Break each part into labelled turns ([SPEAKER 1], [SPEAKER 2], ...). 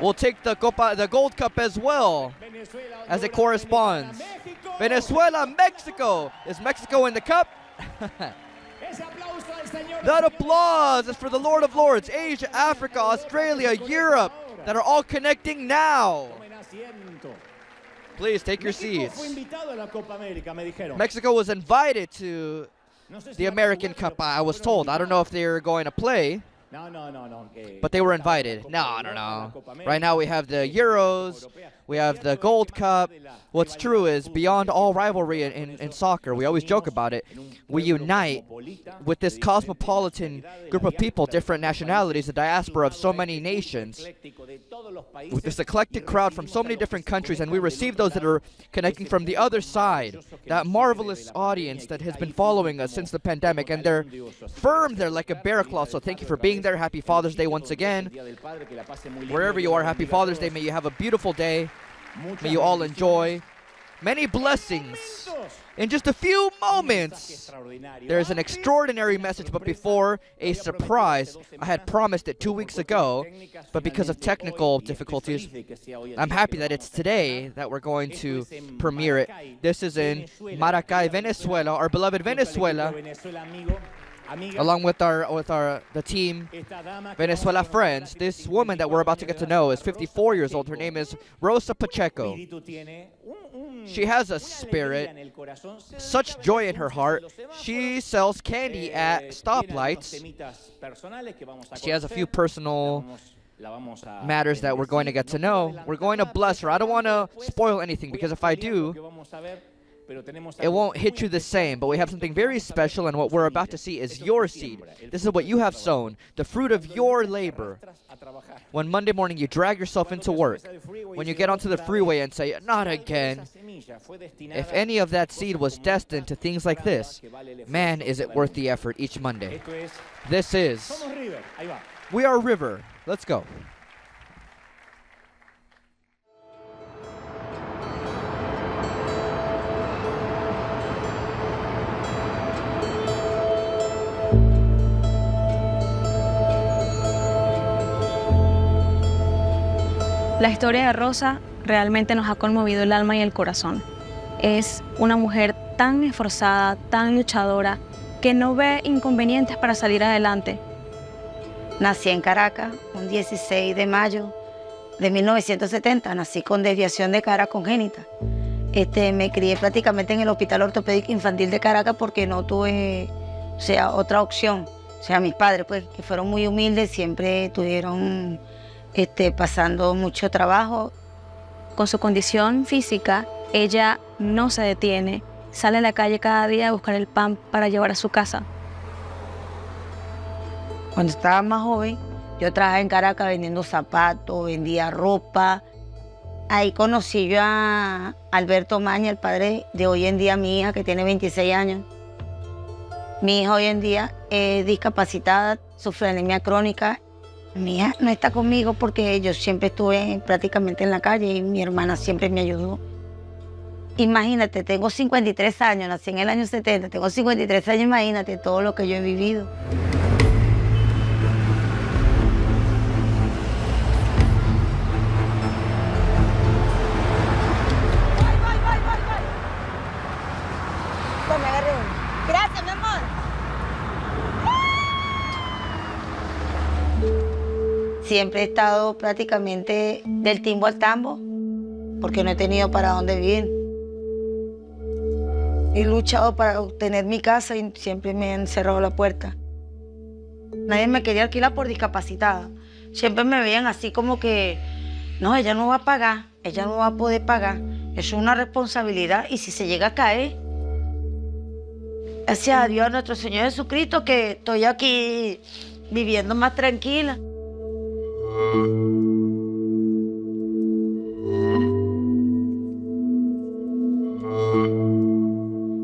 [SPEAKER 1] will take the Gold Cup as well, as it corresponds. Venezuela, Mexico. Is Mexico in the cup? That applause is for the Lord of Lords, Asia, Africa, Australia, Europe, that are all connecting now. Please take your seats. Mexico was invited to the American Cup, I was told. I don't know if they're going to play, but they were invited. No. Right now we have the Euros, we have the Gold Cup. What's true is, beyond all rivalry in soccer, we always joke about it, we unite with this cosmopolitan group of people, different nationalities, the diaspora of so many nations, with this eclectic crowd from so many different countries, and we receive those that are connecting from the other side, that marvelous audience that has been following us since the pandemic, and they're firm there like a bear claw. So thank you for being there. Happy Father's Day once again. Wherever you are, happy Father's Day. May you have a beautiful day. May you all enjoy many blessings. In just a few moments, there's an extraordinary message, but before, a surprise. I had promised it 2 weeks ago, but because of technical difficulties, I'm happy that it's today that we're going to premiere it. This is in Maracay, Venezuela, our beloved Venezuela, along with the team Venezuela Friends. This woman that we're about to get to know is 54 years old. Her name is Rosa Pacheco. She has a spirit, such joy in her heart. She sells candy at stoplights. She has a few personal matters that we're going to get to know. We're going to bless her. I don't want to spoil anything, because if I do, it won't hit you the same, but we have something very special, and what we're about to see is your seed. This is what you have sown, the fruit of your labor. When Monday morning you drag yourself into work, when you get onto the freeway and say, not again, if any of that seed was destined to things like this, man, is it worth the effort each Monday. This is, we are River. Let's go.
[SPEAKER 2] La historia de Rosa realmente nos ha conmovido el alma y el corazón. Es una mujer tan esforzada, tan luchadora, que no ve inconvenientes para salir adelante.
[SPEAKER 3] Nací en Caracas un 16 de mayo de 1970. Nací con desviación de cara congénita. Me crié prácticamente en el Hospital Ortopédico Infantil de Caracas porque no tuve, otra opción. Mis padres, pues, que fueron muy humildes, siempre tuvieron pasando mucho trabajo.
[SPEAKER 2] Con su condición física, ella no se detiene, sale a la calle cada día a buscar el pan para llevar a su casa.
[SPEAKER 3] Cuando estaba más joven, yo trabajaba en Caracas vendiendo zapatos, vendía ropa. Ahí conocí yo a Alberto Maña, el padre de hoy en día mi hija, que tiene 26 años. Mi hija hoy en día es discapacitada, sufre anemia crónica. Mi hija no está conmigo porque yo siempre estuve prácticamente en la calle y mi hermana siempre me ayudó. Imagínate, tengo 53 años, nací en el año 70, tengo 53 años, imagínate todo lo que yo he vivido.
[SPEAKER 4] Gracias, mi amor.
[SPEAKER 3] Siempre he estado prácticamente del timbo al tambo, porque no he tenido para dónde vivir. He luchado para obtener mi casa y siempre me han cerrado la puerta. Nadie me quería alquilar por discapacitada. Siempre me veían así como que, no, ella no va a pagar, ella no va a poder pagar. Eso es una responsabilidad y si se llega a caer, gracias a Dios, a nuestro Señor Jesucristo, que estoy aquí viviendo más tranquila.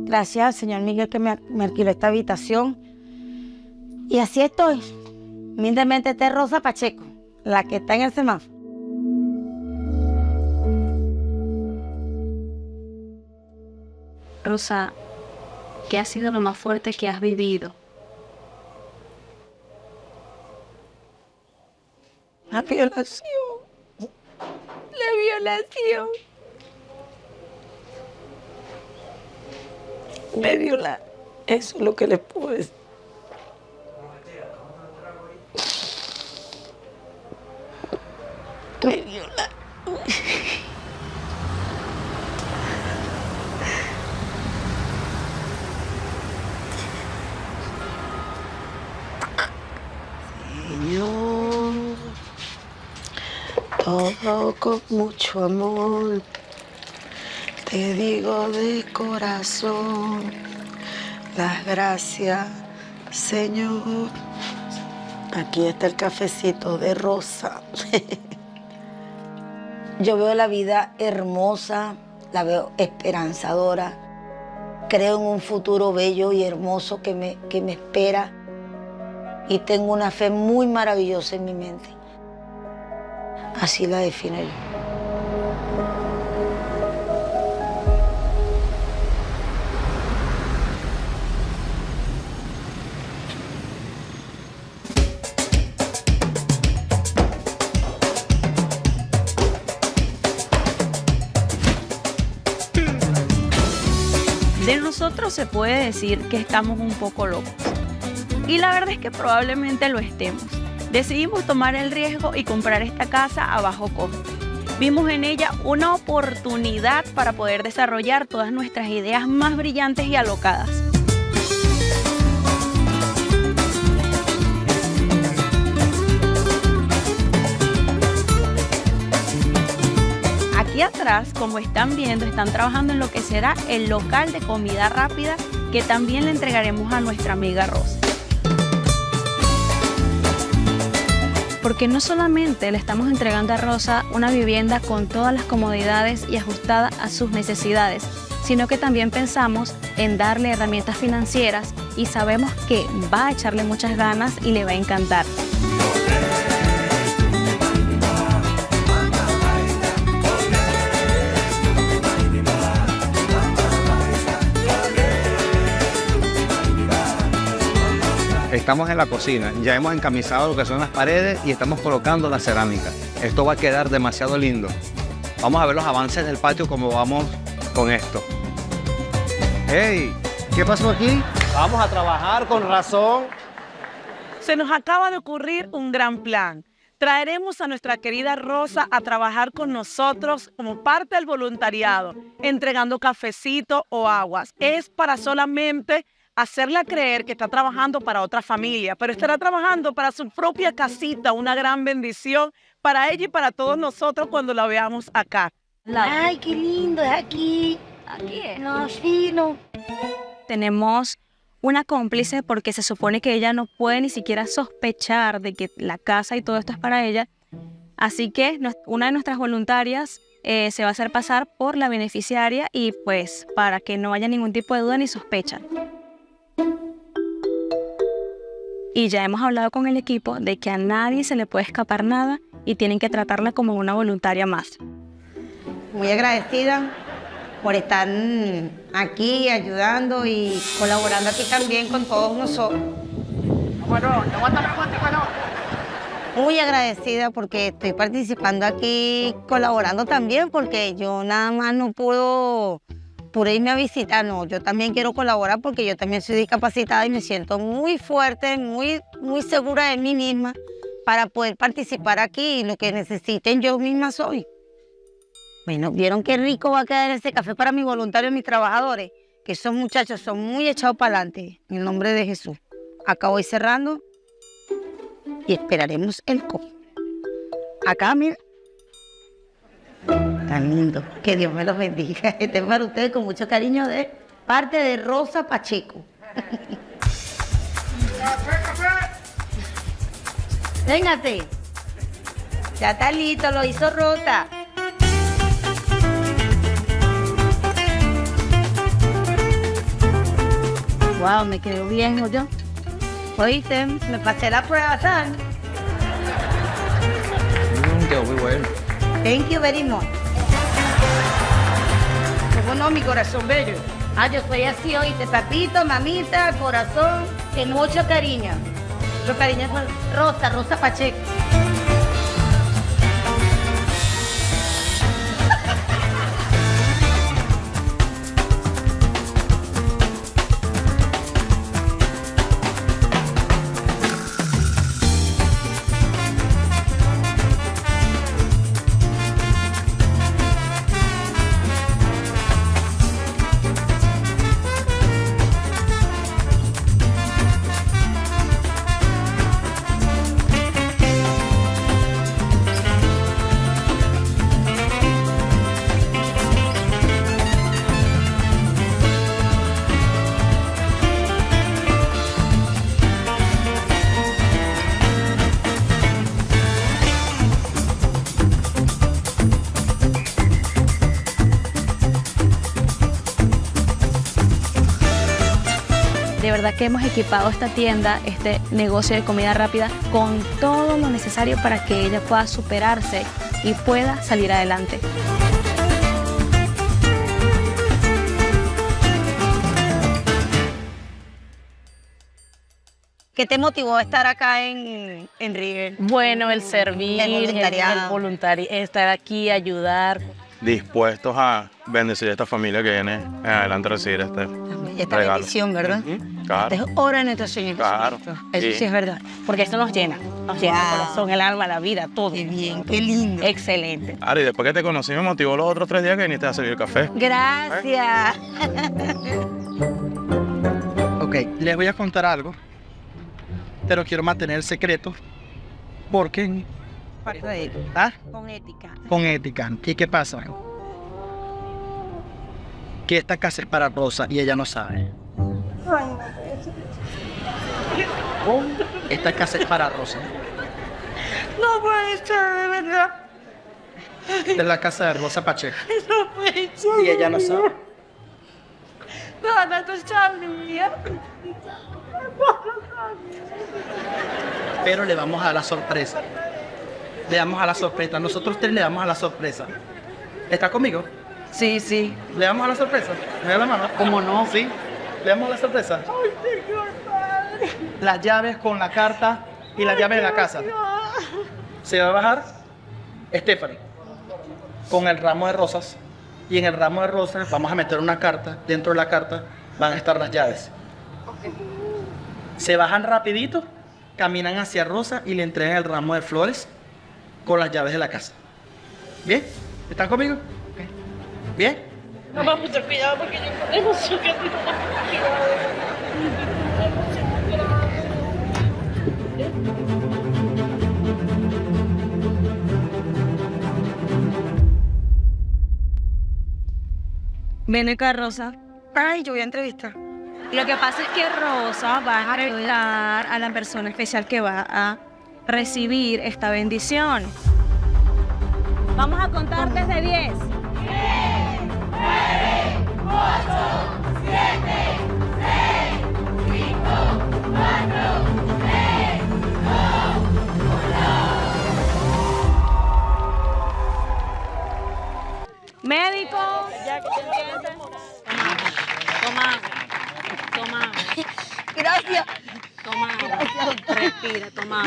[SPEAKER 3] Gracias al señor Miguel que me alquiló esta habitación. Y así estoy. Humildemente, esta es Rosa Pacheco, la que está en el semáforo.
[SPEAKER 2] Rosa, ¿qué ha sido lo más fuerte que has vivido?
[SPEAKER 3] La violación. violación. Me violaron. Eso es lo que les puedo decir. Me violaron. Señor, todo con mucho amor, te digo de corazón, las gracias, Señor. Aquí está el cafecito de Rosa. Yo veo la vida hermosa, la veo esperanzadora. Creo en un futuro bello y hermoso que me espera. Y tengo una fe muy maravillosa en mi mente. Así la defino yo.
[SPEAKER 2] De nosotros se puede decir que estamos un poco locos. Y la verdad es que probablemente lo estemos. Decidimos tomar el riesgo y comprar esta casa a bajo costo. Vimos en ella una oportunidad para poder desarrollar todas nuestras ideas más brillantes y alocadas. Aquí atrás, como están viendo, están trabajando en lo que será el local de comida rápida que también le entregaremos a nuestra amiga Rosa. Porque no solamente le estamos entregando a Rosa una vivienda con todas las comodidades y ajustada a sus necesidades, sino que también pensamos en darle herramientas financieras y sabemos que va a echarle muchas ganas y le va a encantar.
[SPEAKER 5] Estamos en la cocina, ya hemos encamisado lo que son las paredes y estamos colocando la cerámica. Esto va a quedar demasiado lindo. Vamos a ver los avances del patio, cómo vamos con esto. ¡Hey! ¿Qué pasó aquí? Vamos a trabajar con razón.
[SPEAKER 6] Se nos acaba de ocurrir un gran plan. Traeremos a nuestra querida Rosa a trabajar con nosotros como parte del voluntariado, entregando cafecito o aguas. Es para solamente hacerla creer que está trabajando para otra familia, pero estará trabajando para su propia casita, una gran bendición para ella y para todos nosotros cuando la veamos acá.
[SPEAKER 3] Ay, qué lindo, es aquí.
[SPEAKER 2] Aquí es.
[SPEAKER 3] No, fino.
[SPEAKER 2] Tenemos una cómplice porque se supone que ella no puede ni siquiera sospechar de que la casa y todo esto es para ella. Así que una de nuestras voluntarias se va a hacer pasar por la beneficiaria y pues para que no haya ningún tipo de duda ni sospecha. Y ya hemos hablado con el equipo de que a nadie se le puede escapar nada y tienen que tratarla como una voluntaria más.
[SPEAKER 3] Muy agradecida por estar aquí ayudando y colaborando aquí también con todos nosotros. Muy agradecida porque estoy participando aquí, colaborando también, porque yo nada más no puedo irme a visitar, no, yo también quiero colaborar porque yo también soy discapacitada y me siento muy fuerte, muy segura de mí misma para poder participar aquí y lo que necesiten yo misma soy. Bueno, ¿vieron qué rico va a quedar este café para mis voluntarios, mis trabajadores? Que esos muchachos son muy echados para adelante, en el nombre de Jesús. Acá voy cerrando y esperaremos el café. Acá, mira. Tan lindo. Que Dios me los bendiga. Este es para ustedes con mucho cariño de parte de Rosa Pacheco. Véngate. Ya está listo, lo hizo Rosa. Wow, me quedó bien, ¿o yo? Oíste, me pasé la prueba, ¿sabes?
[SPEAKER 5] Quedó muy bueno.
[SPEAKER 3] Thank you very much. ¿Cómo no, mi corazón bello? Ah, yo soy así, oíste, papito, mamita, corazón, con mucho cariño. Mucho cariño con Rosa Pacheco.
[SPEAKER 2] verdad que hemos equipado esta tienda, este negocio de comida rápida, con todo lo necesario para que ella pueda superarse y pueda salir adelante.
[SPEAKER 3] ¿Qué te motivó a estar acá en River?
[SPEAKER 6] Bueno, el servir, el voluntariado, estar aquí, ayudar.
[SPEAKER 7] Dispuestos a bendecir a esta familia que viene adelante a recibir
[SPEAKER 3] Esta
[SPEAKER 7] regalo.
[SPEAKER 3] bendición, ¿verdad?
[SPEAKER 7] Claro.
[SPEAKER 3] Es hora de nuestro Señor
[SPEAKER 7] Claro.
[SPEAKER 3] Jesucristo. Eso sí es verdad.
[SPEAKER 6] Porque esto nos llena el corazón, el alma, la vida, todo.
[SPEAKER 3] Qué bien, qué lindo.
[SPEAKER 6] Excelente.
[SPEAKER 7] Ari, después que te conocí me motivó los otros 3 días que viniste a servir el café.
[SPEAKER 3] Gracias.
[SPEAKER 8] Ok, les voy a contar algo, pero quiero mantener el secreto porque... ¿Ah?
[SPEAKER 3] Con ética.
[SPEAKER 8] Con ética. ¿Y qué pasa? Que esta casa es para Rosa y ella no sabe. Esta casa es para Rosa.
[SPEAKER 3] No puede ser, de verdad.
[SPEAKER 8] Es la casa de Rosa Pacheco.
[SPEAKER 3] No puede ser.
[SPEAKER 8] Y ella no sabe.
[SPEAKER 3] No, tú sabes, mía.
[SPEAKER 8] Pero le vamos a dar la sorpresa. Le damos a la sorpresa. Nosotros 3 le damos a la sorpresa. ¿Está conmigo?
[SPEAKER 6] Sí, sí.
[SPEAKER 8] ¿Le damos a la sorpresa? ¿Me da la mano?
[SPEAKER 6] ¿Cómo no?
[SPEAKER 8] Sí. ¿Le damos a la sorpresa?
[SPEAKER 3] Ay, Señor Padre.
[SPEAKER 8] Las llaves con la carta y las llaves de la casa. Se va a bajar Stephanie con el ramo de rosas. Y en el ramo de rosas vamos a meter una carta. Dentro de la carta van a estar las llaves. Se bajan rapidito, caminan hacia Rosa y le entregan el ramo de flores con las llaves de la casa. ¿Bien? ¿Están conmigo? ¿Bien?
[SPEAKER 6] Mamá, mucho cuidado porque yo con emoción que estoy
[SPEAKER 2] Ven acá, Rosa.
[SPEAKER 3] Ay, yo voy a entrevistar.
[SPEAKER 2] Lo que pasa es que Rosa va a revelar a la persona especial que va a recibir esta bendición. Vamos a contar desde 10. 9, 8, 7, 6, 5, 4, 3, 2, 1. Médico. Ya que te entiendes. Toma.
[SPEAKER 3] Gracias.
[SPEAKER 2] Toma. Respira, toma.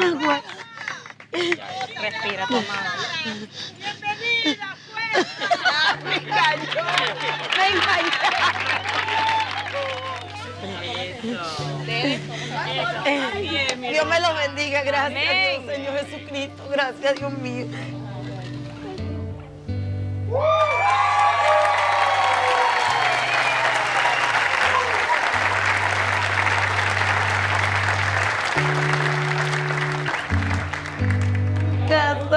[SPEAKER 2] Respira, toma.
[SPEAKER 3] Bienvenida, pues. Me enganchó. Dios me lo bendiga. Gracias, Dios, Señor Jesucristo. Gracias, Dios mío.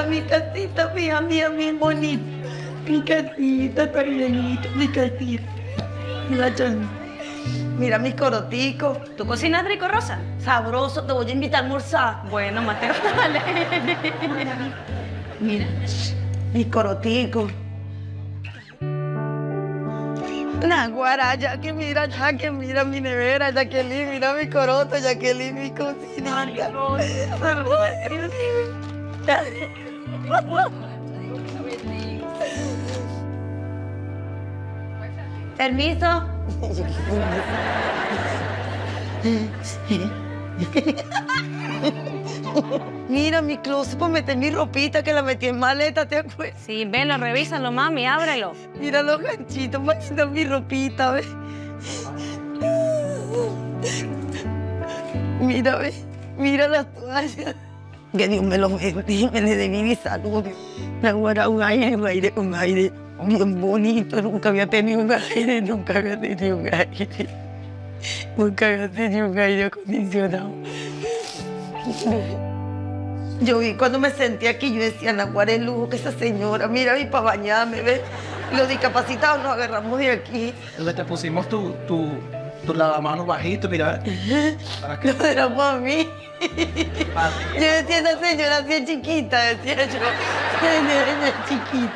[SPEAKER 3] Mi casita, mía, bien bonita. Mi casita, cariñito, mi casita. Mira mis coroticos.
[SPEAKER 2] ¿Tú cocinas rico, Rosa?
[SPEAKER 3] Sabroso, te voy a invitar a almorzar.
[SPEAKER 2] Bueno, Mateo, dale.
[SPEAKER 3] Mira, mis coroticos. Naguara, ya que mira mi nevera, Jacqueline, mira mi coroto, Jacqueline, mi cocina. Permiso. Mira mi closet, pues metí mi ropita que la metí en maleta, ¿te acuerdas?
[SPEAKER 2] Sí, venlo, revísalo, mami, ábrelo.
[SPEAKER 3] Mira los ganchitos, machita mi ropita, ¿ves? Mira, ¿ves? Mira las toallas. Que Dios me los bendiga, me le dé vida y salud. Me guarda un aire bien bonito. Nunca había tenido un aire, nunca había tenido un aire acondicionado. Yo vi cuando me senté aquí, yo decía, Naguará, el lujo que esa señora, mira, y para bañarme, ¿ves? Los discapacitados nos agarramos de aquí.
[SPEAKER 8] Entonces te pusimos tu lavamanos bajito, mira.
[SPEAKER 3] Lo era para mí. Yo decía, esa señora así es chiquita, decía yo. Ella es chiquita.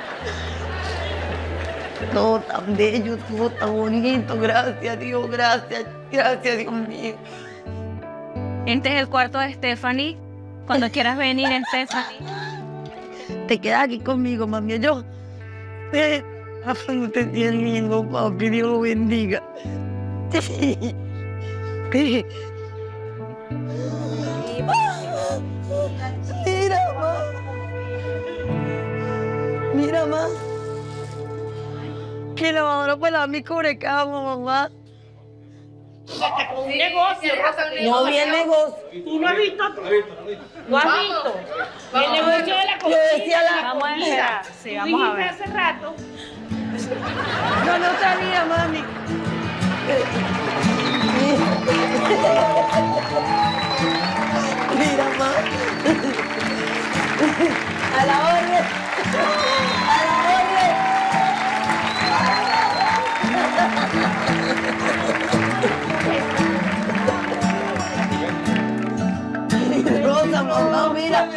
[SPEAKER 3] Todo tan bello, todo tan bonito. Gracias, Dios, gracias. Gracias, Dios mío.
[SPEAKER 2] Este es el cuarto de Stephanie. Cuando quieras venir, Stephanie.
[SPEAKER 3] Te quedas aquí conmigo, mami. Yo. Usted es lindo, papi. Dios lo bendiga. Mira, mamá. Mira, mamá. Que la lavadora puede lavar mi cubrecama, mamá.
[SPEAKER 6] Un negocio, Rosa, un
[SPEAKER 3] No vi el negocio.
[SPEAKER 6] ¿Tú no has visto? ¿Lo has visto? El negocio de la
[SPEAKER 3] Yo
[SPEAKER 6] cocina.
[SPEAKER 3] decía
[SPEAKER 2] Vamos a esperar. Sí, vamos a ver.
[SPEAKER 6] Hace rato.
[SPEAKER 3] no sabía, mami. Mira, mamá. A la orden. A la orden. Rosa, mamá, mira.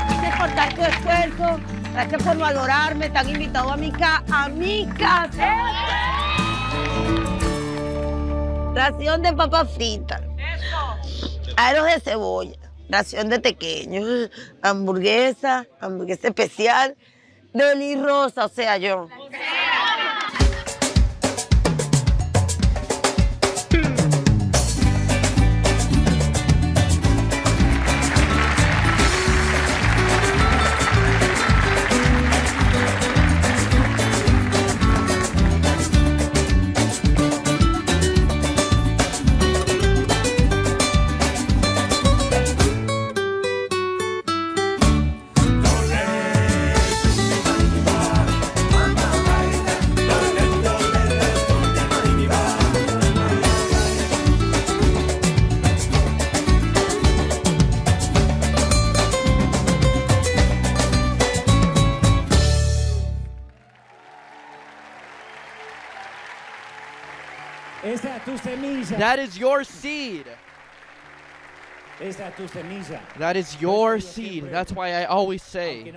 [SPEAKER 3] Gracias por tanto esfuerzo, gracias por valorarme, te han invitado a mi casa. Ración de papas fritas. Aros de cebolla, ración de tequeños, hamburguesa especial, de Oli Rosa, o sea, yo.
[SPEAKER 9] Esa es tu semilla.
[SPEAKER 1] That is your seed.
[SPEAKER 9] Esa es tu semilla.
[SPEAKER 1] That is your seed. That's why I always say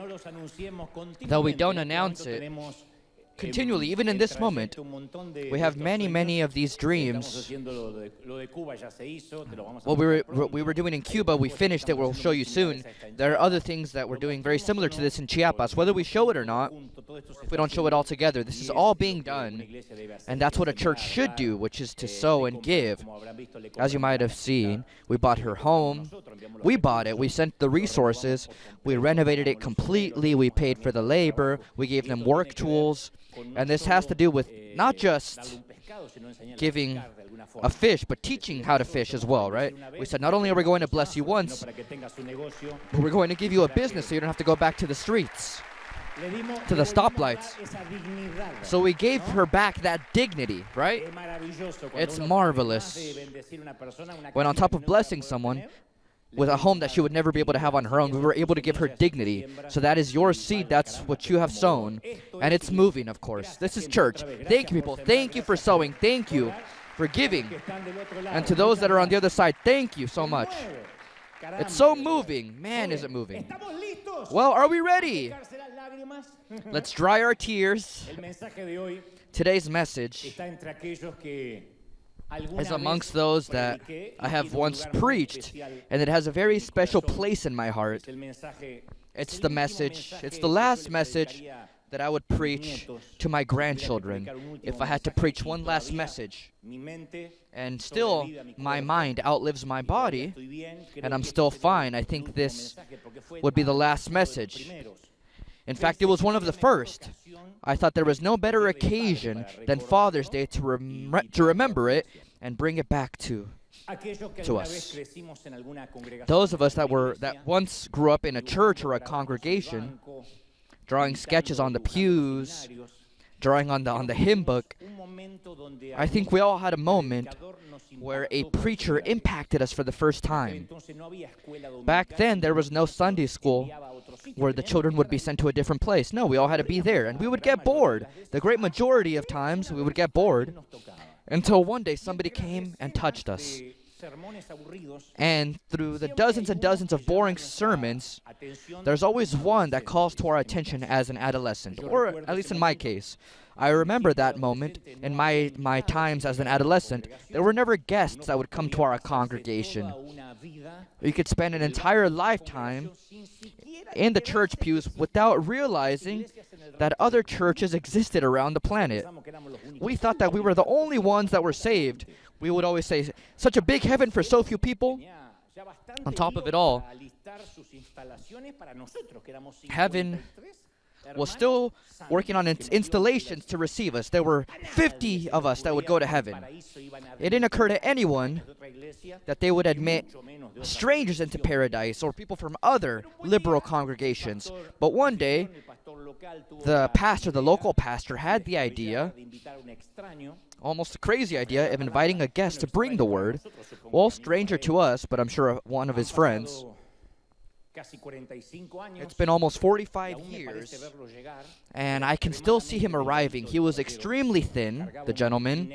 [SPEAKER 1] that we don't announce it continually, even in this moment. We have many of these dreams. What we were doing in Cuba, we finished it. We'll show you soon. There are other things that we're doing very similar to this in Chiapas. Whether we show it or not, if we don't show it all together, this is all being done. And that's what a church should do, which is to sow and give. As you might have seen, we bought her home. We bought it. We sent the resources. We renovated it completely. We paid for the labor. We gave them work tools. And this has to do with not just giving a fish, but teaching how to fish as well, right? We said not only are we going to bless you once, but we're going to give you a business so you don't have to go back to the streets, to the stoplights. So we gave her back that dignity, right? It's marvelous. When on top of blessing someone with a home that she would never be able to have on her own, we were able to give her dignity. So that is your seed. That's what you have sown. And it's moving, of course. This is church. Thank you, people. Thank you for sowing. Thank you for giving. And to those that are on the other side, thank you so much. It's so moving. Man, is it moving. Well, are we ready? Let's dry our tears. Today's message is amongst those that I have once preached, and it has a very special place in my heart. It's the message, it's the last message that I would preach to my grandchildren. If I had to preach one last message, and still my mind outlives my body, and I'm still fine, I think this would be the last message. In fact, it was one of the first. I thought there was no better occasion than Father's Day to remember it and bring it back to us. Those of us that once grew up in a church or a congregation, drawing sketches on the pews, drawing on the hymn book, I think we all had a moment where a preacher impacted us for the first time. Back then, there was no Sunday school where the children would be sent to a different place. No, we all had to be there, and we would get bored. The great majority of times, we would get bored until one day somebody came and touched us. And through the dozens and dozens of boring sermons, there's always one that calls to our attention as an adolescent, or at least in my case. I remember that moment in my times as an adolescent. There were never guests that would come to our congregation. You could spend an entire lifetime in the church pews without realizing that other churches existed around the planet. We thought that we were the only ones that were saved. We would always say, such a big heaven for so few people. On top of it all, heaven was still working on its installations to receive us. There were 50 of us that would go to heaven. It didn't occur to anyone that they would admit strangers into paradise or people from other liberal congregations. But one day, the local pastor, had the idea, almost a crazy idea, of inviting a guest to bring the word. Well, stranger to us, but I'm sure one of his friends. It's been almost 45 years, and I can still see him arriving. He was extremely thin, the gentleman.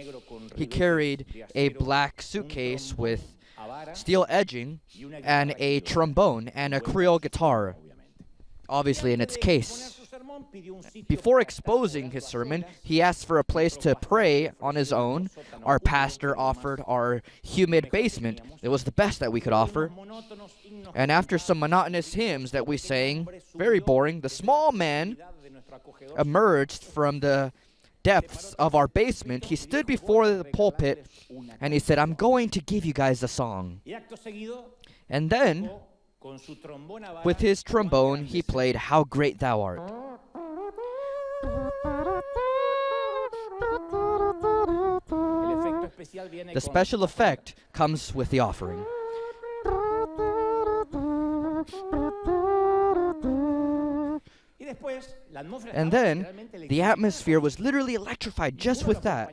[SPEAKER 1] He carried a black suitcase with steel edging and a trombone and a Creole guitar, obviously in its case. Before exposing his sermon, he asked for a place to pray on his own. Our pastor offered our humid basement. It was the best that we could offer. And after some monotonous hymns that we sang, very boring, the small man emerged from the depths of our basement. He stood before the pulpit and he said, "I'm going to give you guys a song." And then, with his trombone, he played "How Great Thou Art." The special effect comes with the offering. And then, the atmosphere was literally electrified just with that.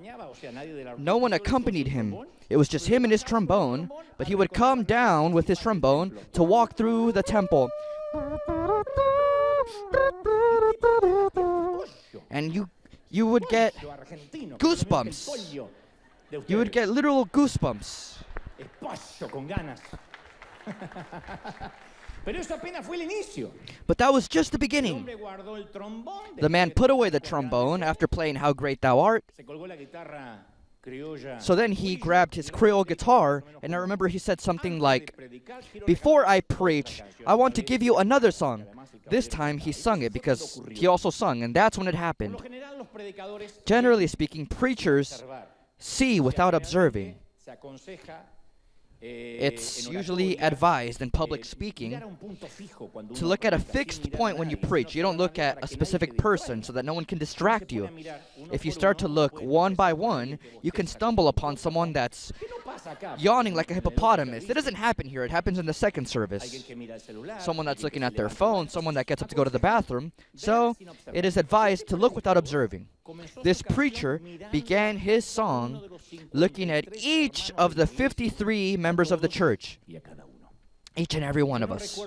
[SPEAKER 1] No one accompanied him. It was just him and his trombone, but he would come down with his trombone to walk through the temple. And you would get goosebumps. You would get literal goosebumps. But that was just the beginning. The man put away the trombone after playing "How Great Thou Art." So then he grabbed his Creole guitar, and I remember he said something like, "Before I preach, I want to give you another song." This time he sung it because he also sung, and that's when it happened. Generally speaking, preachers see without observing. It's usually advised in public speaking to look at a fixed point when you preach. You don't look at a specific person so that no one can distract you. If you start to look one by one, you can stumble upon someone that's yawning like a hippopotamus. It doesn't happen here. It happens in the second service. Someone that's looking at their phone, someone that gets up to go to the bathroom. So it is advised to look without observing. This preacher began his song looking at each of the 53 members of the church. Each and every one of us.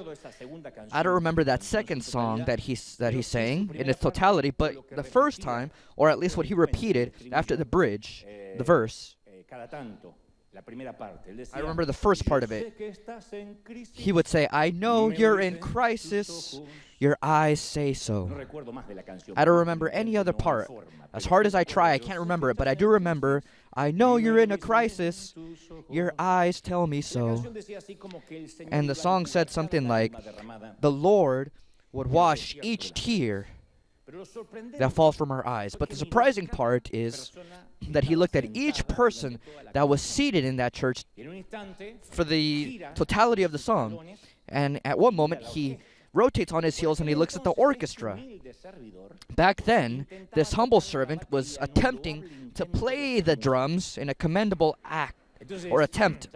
[SPEAKER 1] I don't remember that second song that he sang in its totality, but the first time, or at least what he repeated after the bridge, the verse, I remember the first part of it. He would say, "I know you're in crisis, your eyes say so." I don't remember any other part. As hard as I try, I can't remember it, but I do remember, "I know you're in a crisis, your eyes tell me so." And the song said something like, "The Lord would wash each tear that falls from our eyes." But the surprising part is that he looked at each person that was seated in that church for the totality of the song. And at one moment, he rotates on his heels and he looks at the orchestra. Back then, this humble servant was attempting to play the drums in a commendable act or attempt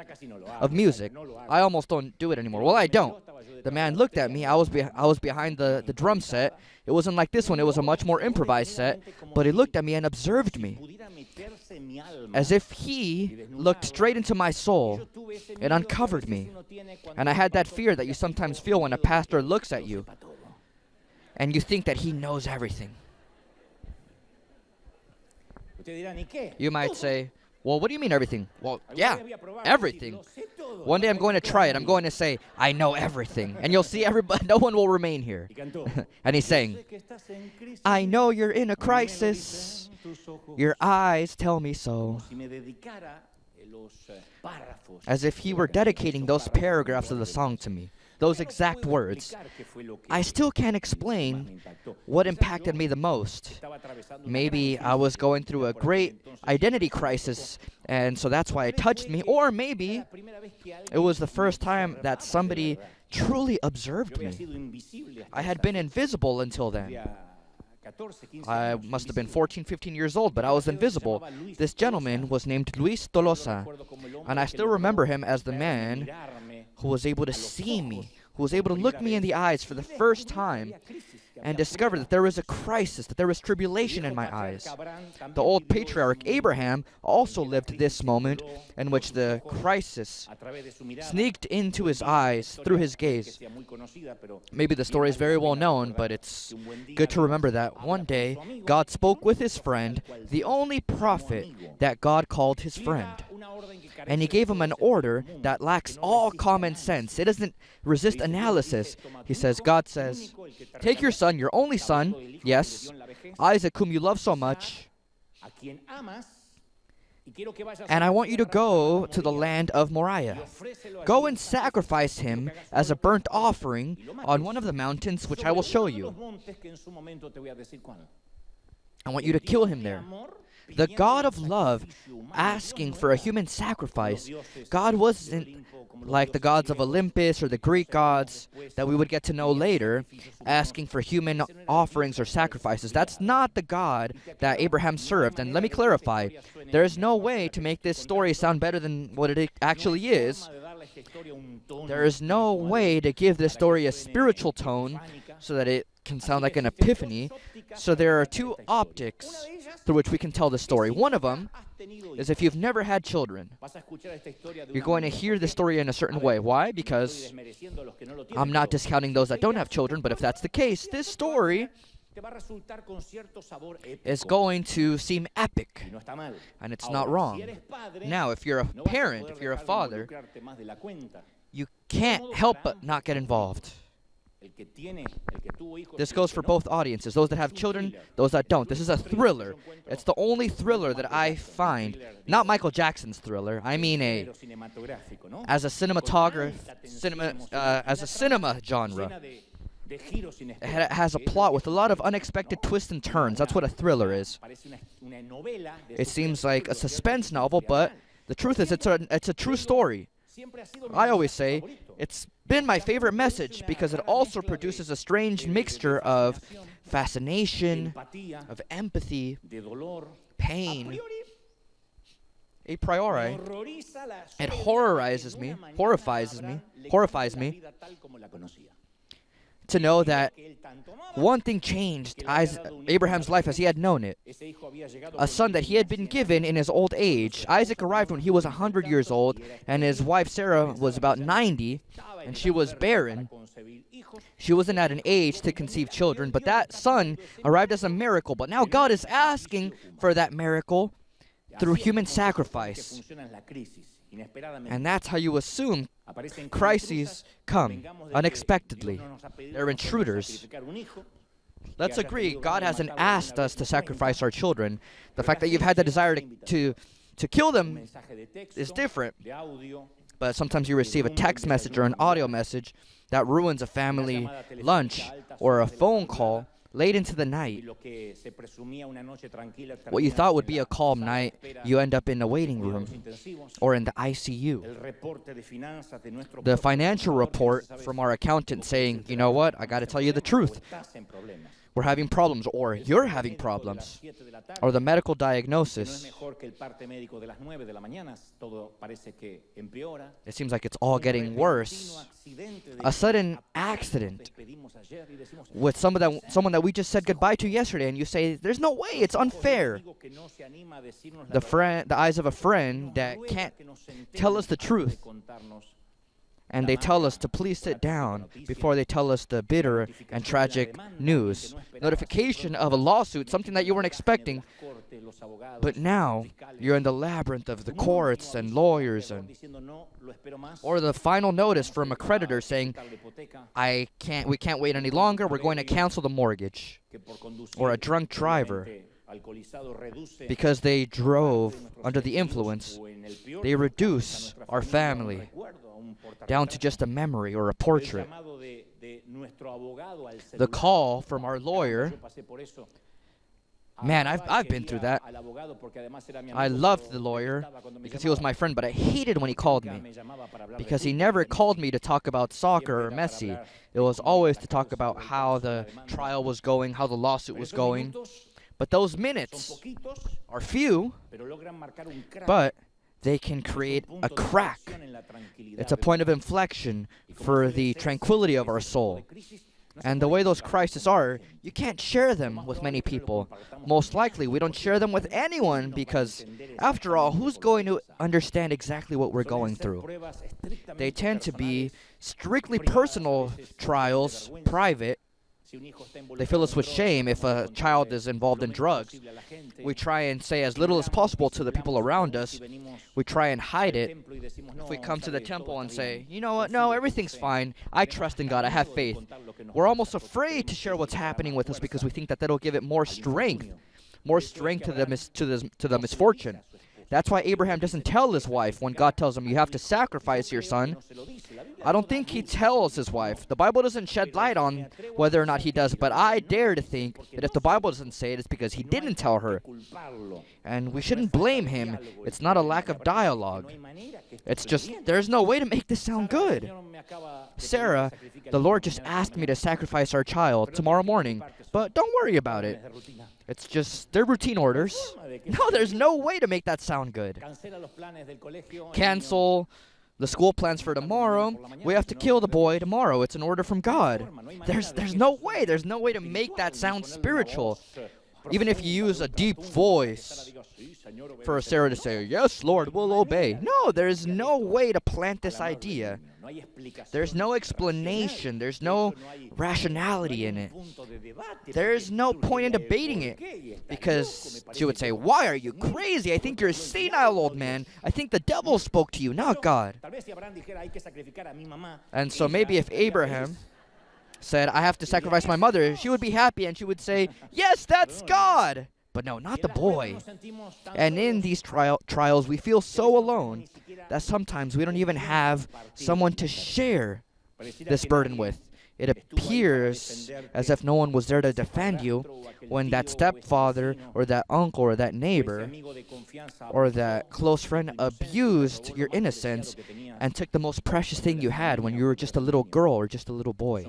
[SPEAKER 1] of music. I almost don't do it anymore. Well, I don't. The man looked at me. I was behind the drum set. It wasn't like this one. It was a much more improvised set. But he looked at me and observed me, as if he looked straight into my soul and uncovered me. And I had that fear that you sometimes feel when a pastor looks at you and you think that he knows everything. You might say, well, what do you mean everything? Well, yeah, everything. One day I'm going to try it. I'm going to say, I know everything. And you'll see everybody, no one will remain here. And he's saying, I know you're in a crisis. Your eyes tell me so. As if he were dedicating those paragraphs of the song to me. Those exact words. I still can't explain what impacted me the most. Maybe I was going through a great identity crisis, and so that's why it touched me. Or maybe it was the first time that somebody truly observed me. I had been invisible until then. I must have been 14, 15 years old, but I was invisible. This gentleman was named Luis Tolosa, and I still remember him as the man who was able to see me, who was able to look me in the eyes for the first time and discover that there was a crisis, that there was tribulation in my eyes. The old patriarch Abraham also lived this moment in which the crisis sneaked into his eyes through his gaze. Maybe the story is very well known, but it's good to remember that one day God spoke with his friend, the only prophet that God called his friend. And he gave him an order that lacks all common sense. It doesn't resist analysis. He says, God says, take your son, your only son, yes, Isaac, whom you love so much, and I want you to go to the land of Moriah. Go and sacrifice him as a burnt offering on one of the mountains which I will show you. I want you to kill him there. The God of love asking for a human sacrifice. God wasn't like the gods of Olympus or the Greek gods that we would get to know later, asking for human offerings or sacrifices. That's not the God that Abraham served. And let me clarify, there is no way to make this story sound better than what it actually is. There is no way to give this story a spiritual tone so that it can sound like an epiphany. So there are two optics through which we can tell the story. One of them is if you've never had children, you're going to hear the story in a certain way. Why? Because I'm not discounting those that don't have children, but if that's the case, this story is going to seem epic, and it's not wrong. Now, if you're a parent, if you're a father, you can't help but not get involved. This goes for both audiences, those that have children, those that don't. This is a thriller. It's the only thriller that I find, not Michael Jackson's Thriller, I mean as a cinema genre. It has a plot with a lot of unexpected twists and turns. That's what a thriller is. It seems like a suspense novel, but the truth is it's a true story. I always say it's been my favorite message because it also produces a strange mixture of fascination, of empathy, pain. A priori, it horrifies me to know that one thing changed Abraham's life as he had known it. A son that he had been given in his old age. Isaac arrived when he was 100 years old, and his wife Sarah was about 90, and she was barren. She wasn't at an age to conceive children, but that son arrived as a miracle. But now God is asking for that miracle through human sacrifice. And that's how you assume crises come unexpectedly. They're intruders. Let's agree, God hasn't asked us to sacrifice our children. The fact that you've had the desire to kill them is different. But sometimes you receive a text message or an audio message that ruins a family lunch or a phone call Late into the night, what you thought would be a calm night, you end up in the waiting room or in the ICU. The financial report from our accountant saying, you know what, I got to tell you the truth. We're having problems, or you're having problems, or the medical diagnosis. It seems like it's all getting worse. A sudden accident with someone that we just said goodbye to yesterday, and you say, there's no way, it's unfair. The eyes of a friend that can't tell us the truth. And they tell us to please sit down before they tell us the bitter and tragic news. Notification of a lawsuit, something that you weren't expecting. But now, you're in the labyrinth of the courts and lawyers, or the final notice from a creditor saying, we can't wait any longer, we're going to cancel the mortgage. Or a drunk driver, because they drove under the influence, they reduce our family down to just a memory or a portrait. The call from our lawyer, man, I've been through that. I loved the lawyer because he was my friend, but I hated when he called me because he never called me to talk about soccer or Messi. It was always to talk about how the trial was going, how the lawsuit was going. But those minutes are few, but they can create a crack. It's a point of inflection for the tranquility of our soul. And the way those crises are, you can't share them with many people. Most likely, we don't share them with anyone because, after all, who's going to understand exactly what we're going through? They tend to be strictly personal trials, private. They fill us with shame if a child is involved in drugs. We try and say as little as possible to the people around us. We try and hide it. If we come to the temple and say, you know what, no, everything's fine. I trust in God. I have faith. We're almost afraid to share what's happening with us because we think that that'll give it more strength to the misfortune. That's why Abraham doesn't tell his wife when God tells him, you have to sacrifice your son. I don't think he tells his wife. The Bible doesn't shed light on whether or not he does, but I dare to think that if the Bible doesn't say it, it's because he didn't tell her. And we shouldn't blame him. It's not a lack of dialogue. It's just, there's no way to make this sound good. Sarah, the Lord just asked me to sacrifice our child tomorrow morning, but don't worry about it. It's just, they're routine orders. No, there's no way to make that sound good. Cancel the school plans for tomorrow. We have to kill the boy tomorrow. It's an order from God. There's no way. There's no way to make that sound spiritual. Even if you use a deep voice for Sarah to say, yes, Lord, we'll obey. No, there's no way to plant this idea. There's no explanation. There's no rationality in it. There's no point in debating it. Because she would say, why are you crazy? I think you're a senile old man. I think the devil spoke to you, not God. And so maybe if Abraham said, I have to sacrifice my mother, she would be happy and she would say, yes, that's God. But no, not the boy. And in these trials, we feel so alone that sometimes we don't even have someone to share this burden with. It appears as if no one was there to defend you when that stepfather or that uncle or that neighbor or that close friend abused your innocence and took the most precious thing you had when you were just a little girl or just a little boy.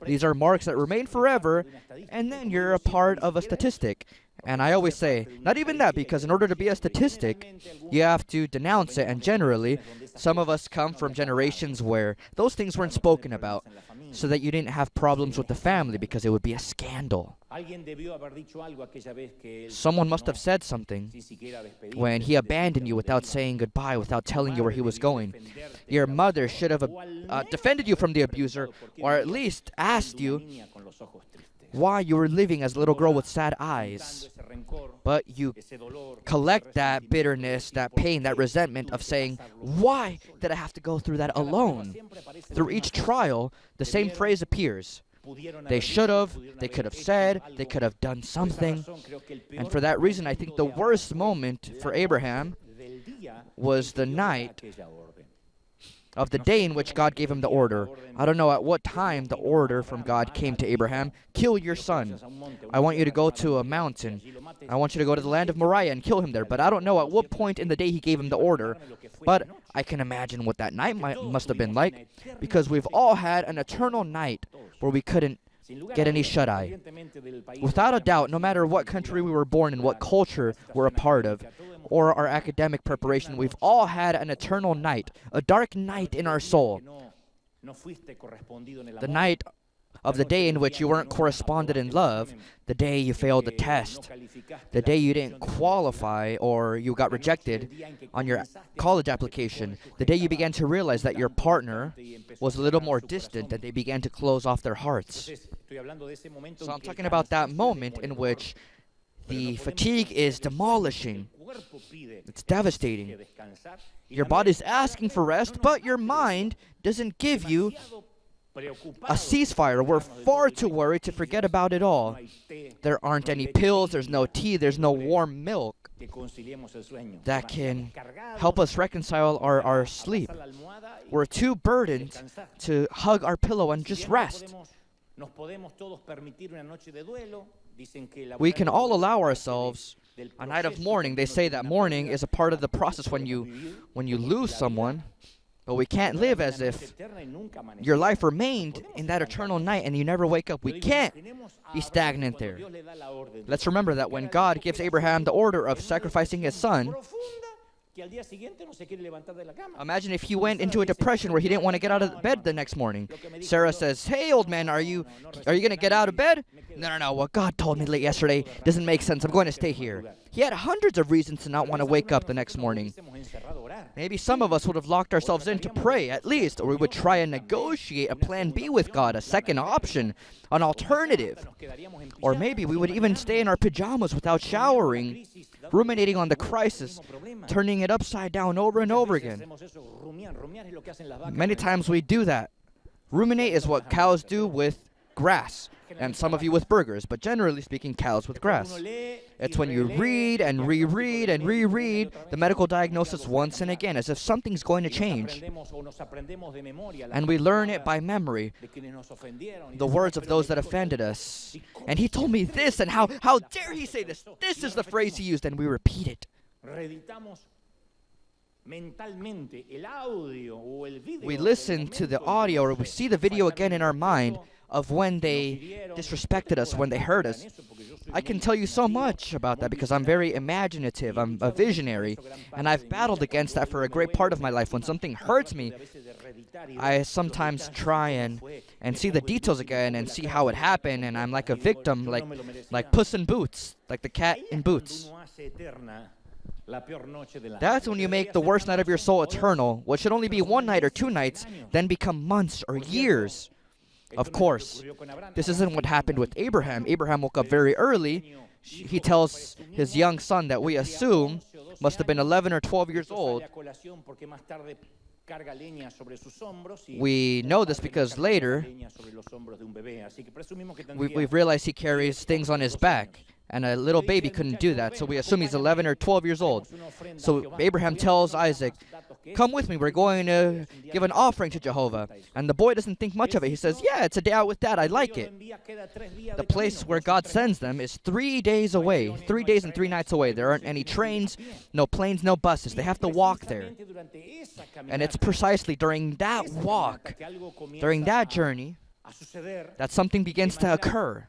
[SPEAKER 1] These are marks that remain forever, and then you're a part of a statistic. And I always say, not even that, because in order to be a statistic, you have to denounce it, and generally, some of us come from generations where those things weren't spoken about, so that you didn't have problems with the family because it would be a scandal. Someone must have said something when he abandoned you without saying goodbye, without telling you where he was going. Your mother should have defended you from the abuser, or at least asked you why you were living as a little girl with sad eyes. But you collect that bitterness, that pain, that resentment of saying, why did I have to go through that alone? Through each trial, the same phrase appears. They should have, they could have said, they could have done something. And for that reason, I think the worst moment for Abraham was the night of the day in which God gave him the order. I don't know at what time the order from God came to Abraham. Kill your son. I want you to go to a mountain. I want you to go to the land of Moriah and kill him there. But I don't know at what point in the day he gave him the order. But I can imagine what that night must have been like, because we've all had an eternal night where we couldn't get any shut-eye. Without a doubt, no matter what country we were born in, what culture we're a part of, or our academic preparation, we've all had an eternal night, a dark night in our soul. The night of the day in which you weren't corresponded in love, the day you failed the test, the day you didn't qualify or you got rejected on your college application, the day you began to realize that your partner was a little more distant and they began to close off their hearts. So I'm talking about that moment in which the fatigue is demolishing. It's devastating. Your body's asking for rest, but your mind doesn't give you a ceasefire. We're far too worried to forget about it all. There aren't any pills, there's no tea, there's no warm milk that can help us reconcile our sleep. We're too burdened to hug our pillow and just rest. We can all allow ourselves a night of mourning. They say that mourning is a part of the process when you lose someone. But we can't live as if your life remained in that eternal night and you never wake up. We can't be stagnant there. Let's remember that when God gives Abraham the order of sacrificing his son, imagine if he went into a depression where he didn't want to get out of bed the next morning. Sarah says, "Hey, old man, are you going to get out of bed?" No. What God told me late yesterday doesn't make sense. I'm going to stay here. He had hundreds of reasons to not want to wake up the next morning. Maybe some of us would have locked ourselves in to pray, at least, or we would try and negotiate a plan B with God, a second option, an alternative. Or maybe we would even stay in our pajamas without showering, ruminating on the crisis, turning it upside down over and over again. Many times we do that. Ruminate is what cows do with grass, and some of you with burgers, but generally speaking, cows with grass. It's when you read and reread and reread the medical diagnosis once and again, as if something's going to change. And we learn it by memory, the words of those that offended us. And he told me this, and how dare he say this? This is the phrase he used, and we repeat it. We listen to the audio, or we see the video again in our mind, of when they disrespected us, when they hurt us. I can tell you so much about that because I'm very imaginative, I'm a visionary, and I've battled against that for a great part of my life. When something hurts me, I sometimes try and see the details again and see how it happened, and I'm like a victim, like Puss in Boots, like the cat in Boots. That's when you make the worst night of your soul eternal. What should only be one night or 2 nights, then become months or years. Of course, this isn't what happened with Abraham. Abraham woke up very early. He tells his young son that we assume must have been 11 or 12 years old. We know this because later we've realized he carries things on his back, and a little baby couldn't do that, so we assume he's 11 or 12 years old. So Abraham tells Isaac, "Come with me, we're going to give an offering to Jehovah." And the boy doesn't think much of it. He says, "Yeah, it's a day out with Dad, I like it." The place where God sends them is 3 days away, 3 days and 3 nights away. There aren't any trains, no planes, no buses. They have to walk there. And it's precisely during that walk, during that journey, that something begins to occur.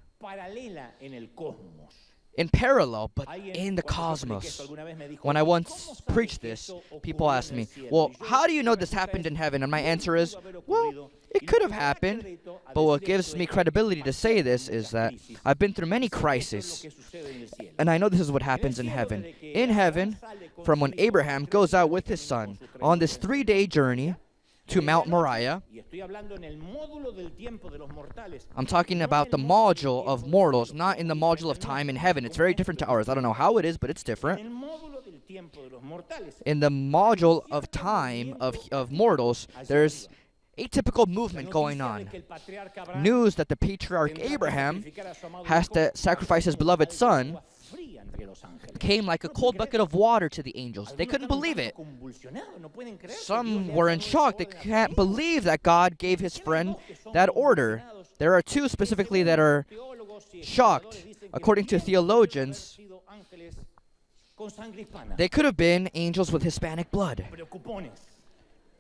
[SPEAKER 1] In parallel, but in the cosmos. When I once preached this, people asked me, "Well, how do you know this happened in heaven?" And my answer is, well, it could have happened, but what gives me credibility to say this is that I've been through many crises, and I know this is what happens in heaven. In heaven, from when Abraham goes out with his son on this 3-day journey to Mount Moriah, I'm talking about the module of mortals, not in the module of time in heaven. It's very different to ours. I don't know how it is, but it's different. In the module of time of mortals, there's atypical movement going on. News that the patriarch Abraham has to sacrifice his beloved son came like a cold bucket of water to the angels. They couldn't believe it. Some were in shock. They can't believe that God gave his friend that order. There are two specifically that are shocked. According to theologians, they could have been angels with Hispanic blood.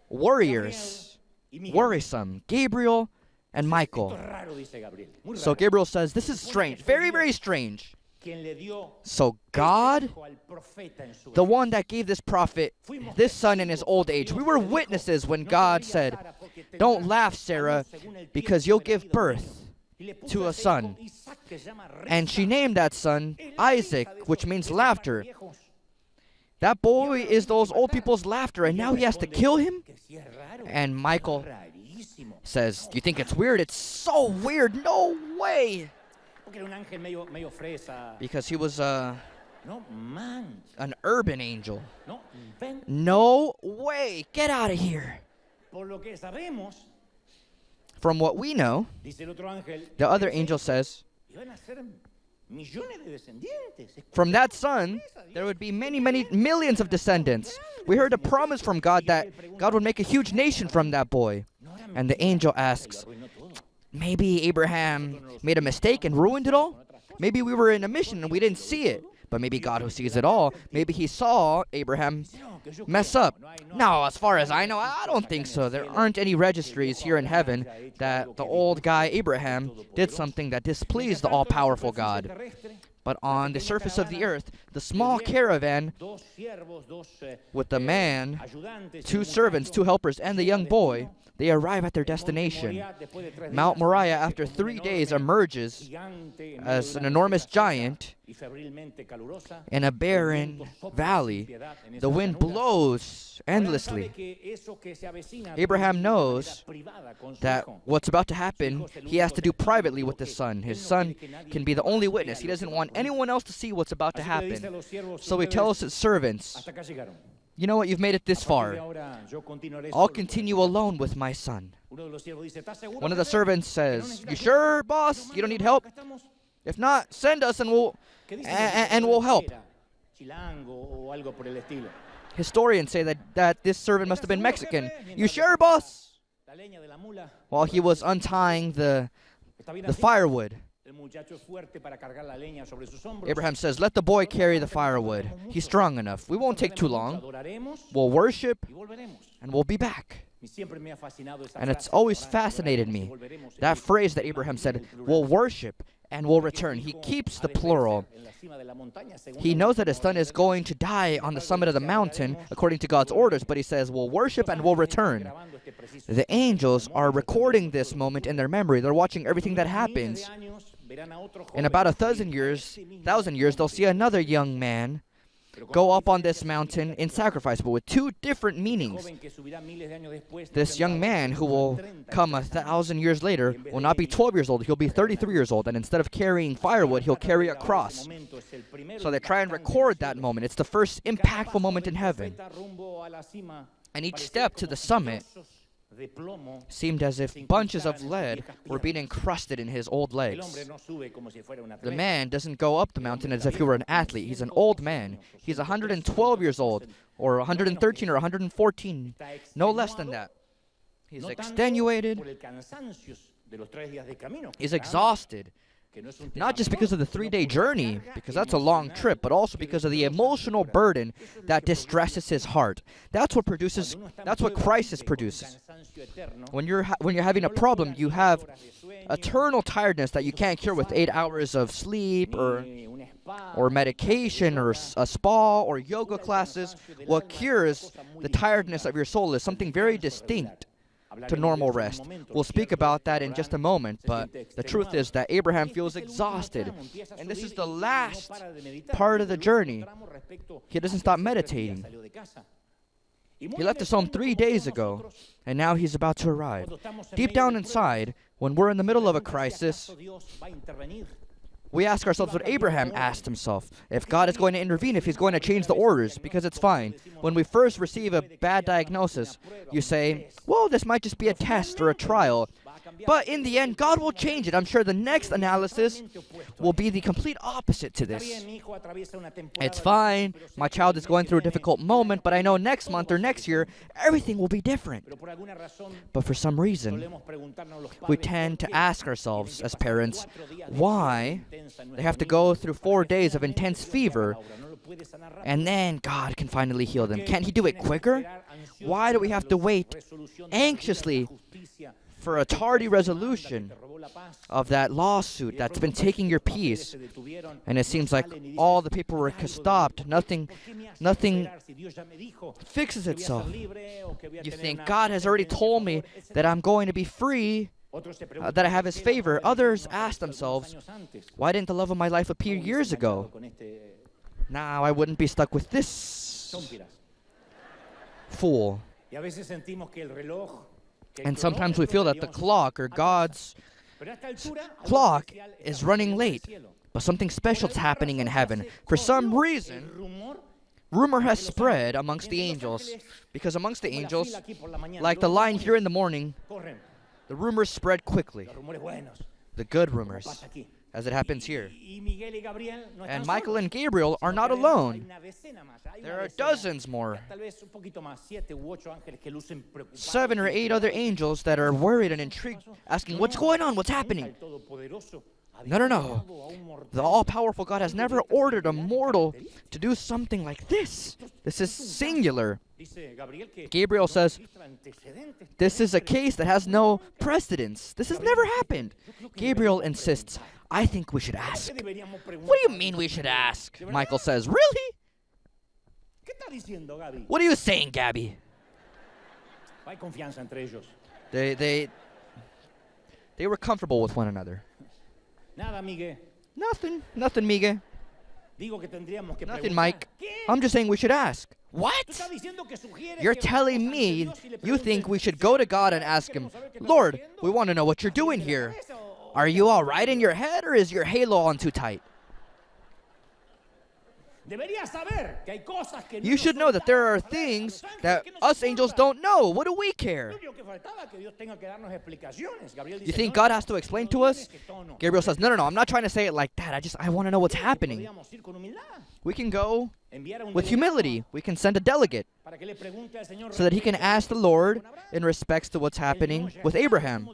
[SPEAKER 1] Warriors, worrisome, Gabriel and Michael. So Gabriel says, this is strange, very, very strange. So God, the one that gave this prophet this son in his old age, we were witnesses when God said, don't laugh, Sarah, because you'll give birth to a son. And she named that son Isaac, which means laughter. That boy is those old people's laughter, and now he has to kill him? And Michael says, do you think it's weird? It's so weird. No way. Because he was an urban angel. No way. Get out of here. From what we know, the other angel says, from that son, there would be many, many millions of descendants. We heard a promise from God that God would make a huge nation from that boy. And the angel asks, maybe Abraham made a mistake and ruined it all? Maybe we were in a mission and we didn't see it. But maybe God, who sees it all, maybe he saw Abraham mess up. No, as far as I know, I don't think so. There aren't any registries here in heaven that the old guy Abraham did something that displeased the all-powerful God. But on the surface of the earth, the small caravan with the man, 2 servants, 2 helpers, and the young boy, they arrive at their destination. Mount Moriah, after 3 days, emerges as an enormous giant in a barren valley. The wind blows endlessly. Abraham knows that what's about to happen, he has to do privately with his son. His son can be the only witness. He doesn't want anyone else to see what's about to happen. So he tells his servants, you know what, you've made it this far. I'll continue alone with my son. One of the servants says, you sure, boss? You don't need help? If not, send us and we'll help. Historians say that this servant must have been Mexican. You sure, boss? While he was untying the firewood, Abraham says, let the boy carry the firewood. He's strong enough. We won't take too long. We'll worship and we'll be back. And it's always fascinated me, that phrase that Abraham said, we'll worship and we'll return. He keeps the plural. He knows that his son is going to die on the summit of the mountain according to God's orders, but he says, we'll worship and we'll return. The angels are recording this moment in their memory. They're watching everything that happens. In about 1,000 years, they'll see another young man go up on this mountain in sacrifice, but with 2 different meanings. This young man who will come 1,000 years later will not be 12 years old, he'll be 33 years old, and instead of carrying firewood, he'll carry a cross. So they try and record that moment. It's the first impactful moment in heaven. And each step to the summit seemed as if bunches of lead were being encrusted in his old legs. The man doesn't go up the mountain as if he were an athlete. He's an old man. He's 112 years old, or 113 or 114, no less than that. He's extenuated. He's exhausted. Not just because of the 3-day journey, because that's a long trip, but also because of the emotional burden that distresses his heart. That's what crisis produces. When you're having a problem, you have eternal tiredness that you can't cure with 8 hours of sleep or medication or a spa or yoga classes. What cures the tiredness of your soul is something very distinct to normal rest. We'll speak about that in just a moment, but the truth is that Abraham feels exhausted, and this is the last part of the journey. He doesn't stop meditating. He left his home 3 days ago, and now he's about to arrive. Deep down inside, when we're in the middle of a crisis, we ask ourselves what Abraham asked himself, if God is going to intervene, if he's going to change the orders, because it's fine. When we first receive a bad diagnosis, you say, well, this might just be a test or a trial. But in the end, God will change it. I'm sure the next analysis will be the complete opposite to this. It's fine. My child is going through a difficult moment, but I know next month or next year, everything will be different. But for some reason, we tend to ask ourselves as parents, why they have to go through 4 days of intense fever and then God can finally heal them. Can't He do it quicker? Why do we have to wait anxiously for a tardy resolution of that lawsuit that's been taking your peace? And it seems like all the paperwork has stopped. Nothing fixes itself. You think, God has already told me that I'm going to be free, that I have His favor. Others ask themselves, why didn't the love of my life appear years ago? Now I wouldn't be stuck with this fool. And sometimes we feel that the clock, or God's clock, is running late. But something special is happening in heaven. For some reason, rumor has spread amongst the angels. Because amongst the angels, like the line here in the morning, the rumors spread quickly. The good rumors, as it happens here. And Michael and Gabriel are not alone. There are dozens more. 7 or 8 other angels that are worried and intrigued, asking, what's going on? What's happening? No. The all-powerful God has never ordered a mortal to do something like this. This is singular. Gabriel says, this is a case that has no precedence. This has never happened. Gabriel insists, I think we should ask. What do you mean we should ask? Michael says, really? What are you saying, Gabby? They were comfortable with one another. Nothing, Miguel. Nothing, Mike. I'm just saying we should ask. What? You're telling me you think we should go to God and ask Him, Lord, we want to know what you're doing here. Are you all right in your head, or is your halo on too tight? You should know that there are things that us angels don't know. What do we care? You think God has to explain to us? Gabriel says, no, I'm not trying to say it like that. I want to know what's happening. We can go with humility. We can send a delegate so that he can ask the Lord in respects to what's happening with Abraham.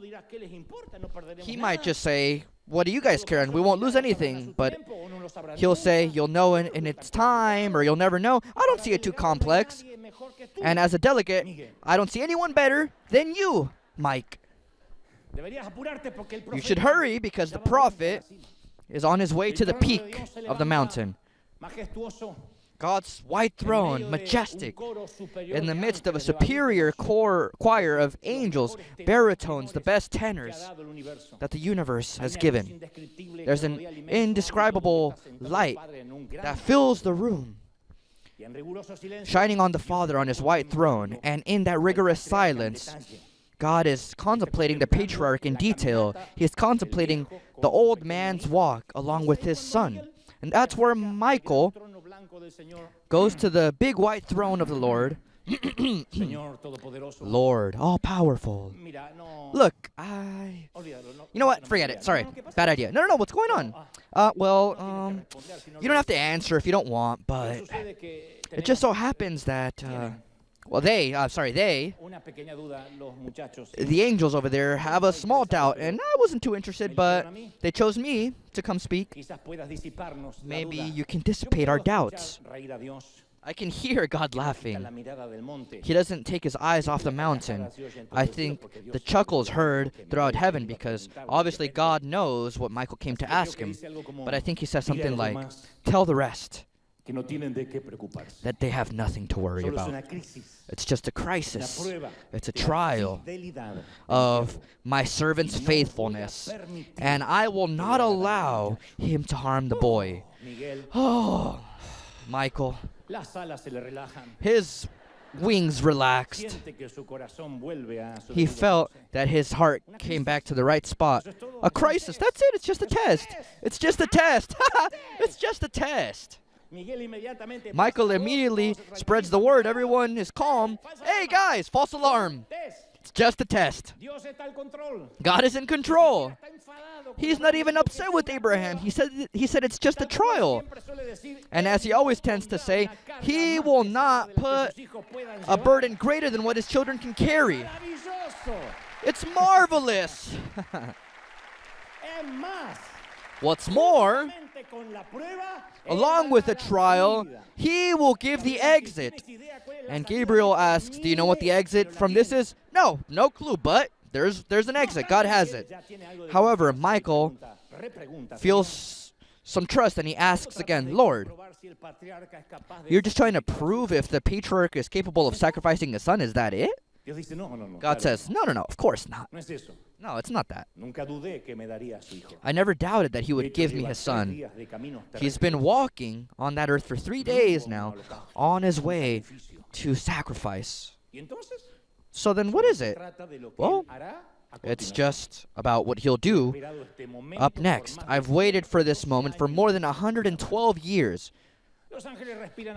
[SPEAKER 1] He might just say, what do you guys care? And we won't lose anything. But he'll say, you'll know in its time, or you'll never know. I don't see it too complex. And as a delegate, I don't see anyone better than you, Mike. You should hurry because the prophet is on his way to the peak of the mountain. God's white throne, majestic, in the midst of a superior choir of angels, baritones, the best tenors that the universe has given. There's an indescribable light that fills the room, shining on the Father on His white throne, and in that rigorous silence, God is contemplating the patriarch in detail. He is contemplating the old man's walk along with his son. And that's where Michael goes to the big white throne of the Lord. Lord, all-powerful. Look, you know what? Forget it. Sorry. Bad idea. No. What's going on? You don't have to answer if you don't want, but it just so happens that, the angels over there have a small doubt, and I wasn't too interested, but they chose me to come speak. Maybe you can dissipate our doubts. I can hear God laughing. He doesn't take His eyes off the mountain. I think the chuckles heard throughout heaven because obviously God knows what Michael came to ask Him. But I think He says something like, tell the rest that they have nothing to worry about. It's just a crisis. It's a trial of my servant's faithfulness, and I will not allow him to harm the boy. Oh, Michael. His wings relaxed. He felt that his heart came back to the right spot. A crisis. That's it. It's just a test. It's just a test. It's just a test. Michael immediately spreads the word. Everyone is calm. Hey, guys, false alarm. just a test. God is in control. He's not even upset with Abraham. He said it's just a trial. And as he always tends to say, he will not put a burden greater than what his children can carry. It's marvelous. What's more, along with the trial, he will give the exit. And Gabriel asks, do you know what the exit from this is? No clue, but there's an exit. God has it. However, Michael feels some trust and he asks again, Lord, you're just trying to prove if the patriarch is capable of sacrificing his son? Is that it? God says, no, of course not. No, it's not that. I never doubted that he would give me his son. He's been walking on that earth for 3 days now, on his way to sacrifice. So then what is it? Well, it's just about what he'll do up next. I've waited for this moment for more than 112 years.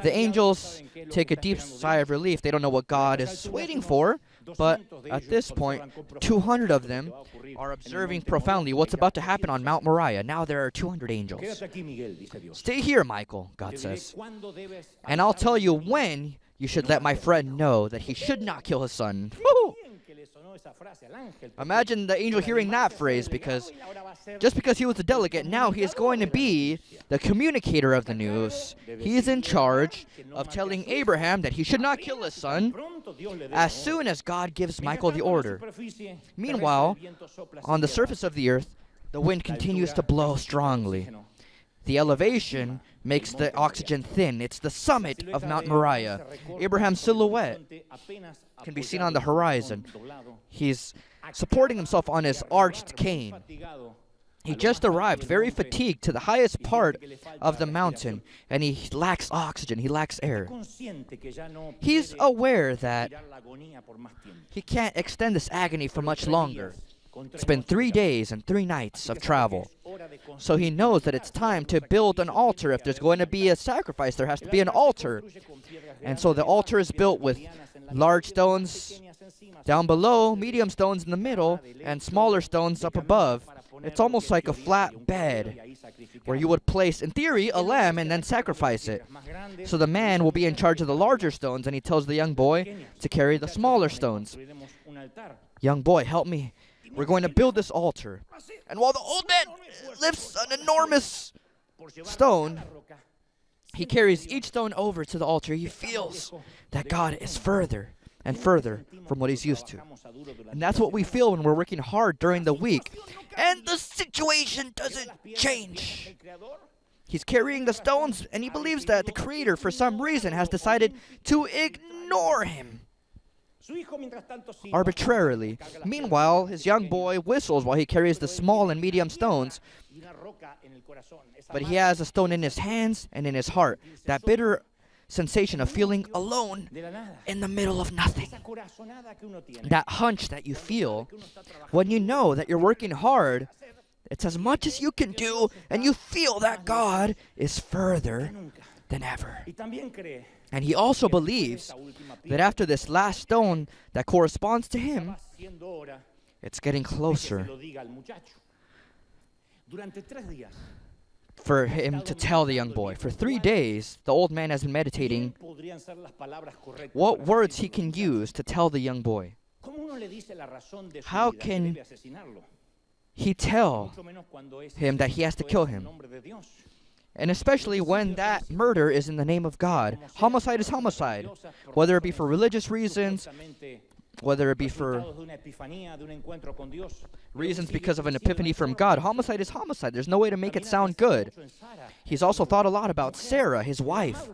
[SPEAKER 1] The angels take a deep sigh of relief. They don't know what God is waiting for, but at this point, 200 of them are observing profoundly what's about to happen on Mount Moriah. Now there are 200 angels. Stay here, Michael, God says, and I'll tell you when you should let my friend know that he should not kill his son. Woo! Imagine the angel hearing that phrase, because just because he was the delegate, now he is going to be the communicator of the news. He is in charge of telling Abraham that he should not kill his son as soon as God gives Michael the order. Meanwhile, on the surface of the earth, the wind continues to blow strongly. The elevation makes the oxygen thin. It's the summit of Mount Moriah. Abraham's silhouette can be seen on the horizon. He's supporting himself on his arched cane. He just arrived, very fatigued, to the highest part of the mountain, and he lacks oxygen, he lacks air. He's aware that he can't extend this agony for much longer. It's been 3 days and 3 nights of travel. So he knows that it's time to build an altar. If there's going to be a sacrifice, there has to be an altar. And so the altar is built with large stones down below, medium stones in the middle, and smaller stones up above. It's almost like a flat bed where you would place, in theory, a lamb and then sacrifice it. So the man will be in charge of the larger stones, and he tells the young boy to carry the smaller stones. Young boy, help me. We're going to build this altar. And while the old man lifts an enormous stone, he carries each stone over to the altar. He feels that God is further and further from what he's used to. And that's what we feel when we're working hard during the week. And the situation doesn't change. He's carrying the stones, and he believes that the Creator, for some reason, has decided to ignore him arbitrarily. Meanwhile, his young boy whistles while he carries the small and medium stones, but he has a stone in his hands and in his heart. That bitter sensation of feeling alone in the middle of nothing. That hunch that you feel when you know that you're working hard. It's as much as you can do, and you feel that God is further than ever. And he also believes that after this last stone that corresponds to him, it's getting closer for him to tell the young boy. For 3 days, the old man has been meditating what words he can use to tell the young boy. How can he tell him that he has to kill him? And especially when that murder is in the name of God. Homicide is homicide. Whether it be for religious reasons, whether it be for reasons because of an epiphany from God. Homicide is homicide. There's no way to make it sound good. He's also thought a lot about Sarah, his wife.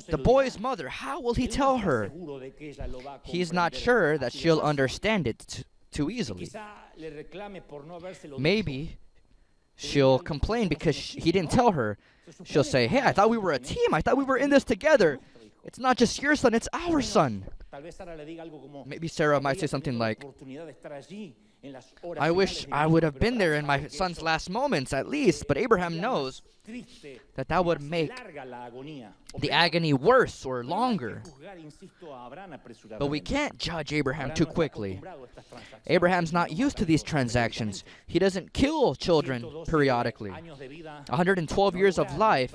[SPEAKER 1] The boy's mother, how will he tell her? He's not sure that she'll understand it too easily. Maybe she'll complain because he didn't tell her. She'll say, hey, I thought we were a team. I thought we were in this together. It's not just your son, it's our son. Maybe Sarah might say something like, I wish I would have been there in my son's last moments at least, but Abraham knows that would make the agony worse or longer. But we can't judge Abraham too quickly. Abraham's not used to these transactions. He doesn't kill children periodically. 112 years of life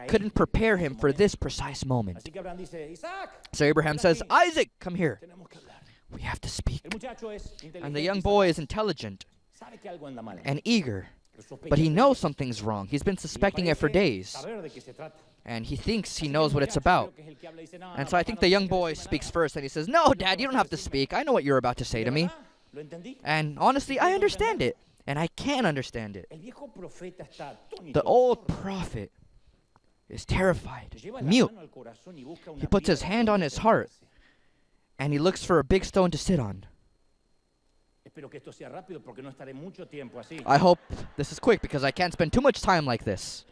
[SPEAKER 1] couldn't prepare him for this precise moment. So Abraham says, Isaac, come here. We have to speak. And the young boy is intelligent and eager, but he knows something's wrong. He's been suspecting it for days, and he thinks he knows what it's about. And so I think the young boy speaks first, and he says, no, Dad, you don't have to speak. I know what you're about to say to me. And honestly, I understand it, and I can understand it. The old prophet is terrified, mute. He puts his hand on his heart, and he looks for a big stone to sit on. I hope this is quick because I can't spend too much time like this.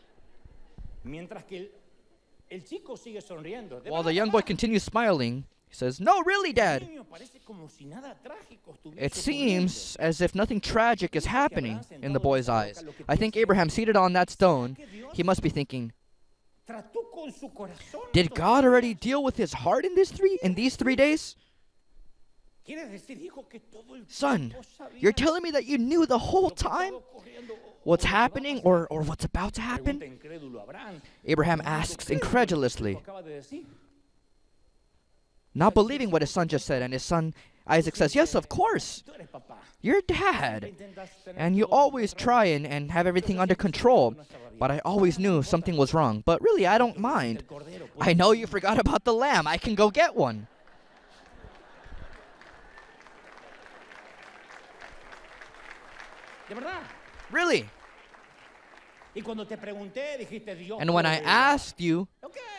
[SPEAKER 1] While the young boy continues smiling, he says, no, really, Dad. It seems as if nothing tragic is happening in the boy's eyes. I think Abraham, seated on that stone, he must be thinking, did God already deal with his heart in these 3 days? Son, you're telling me that you knew the whole time what's happening or what's about to happen? Abraham asks incredulously, not believing what his son just said, and his son Isaac says, yes, of course. You're Dad, and you always try and have everything under control, but I always knew something was wrong. But really, I don't mind. I know you forgot about the lamb. I can go get one. Really? And when I asked you,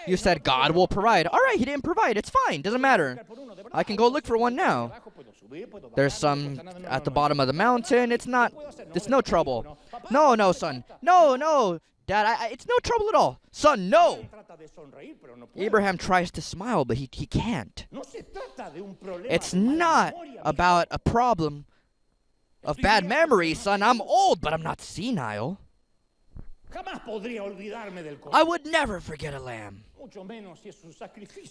[SPEAKER 1] you said God will provide. All right, he didn't provide. It's fine. Doesn't matter. I can go look for one now. There's some at the bottom of the mountain. It's no trouble. No, son. No, Dad, it's no trouble at all. Son, no. Abraham tries to smile, but he can't. It's not about a problem of bad memory, son. I'm old, but I'm not senile. I would never forget a lamb,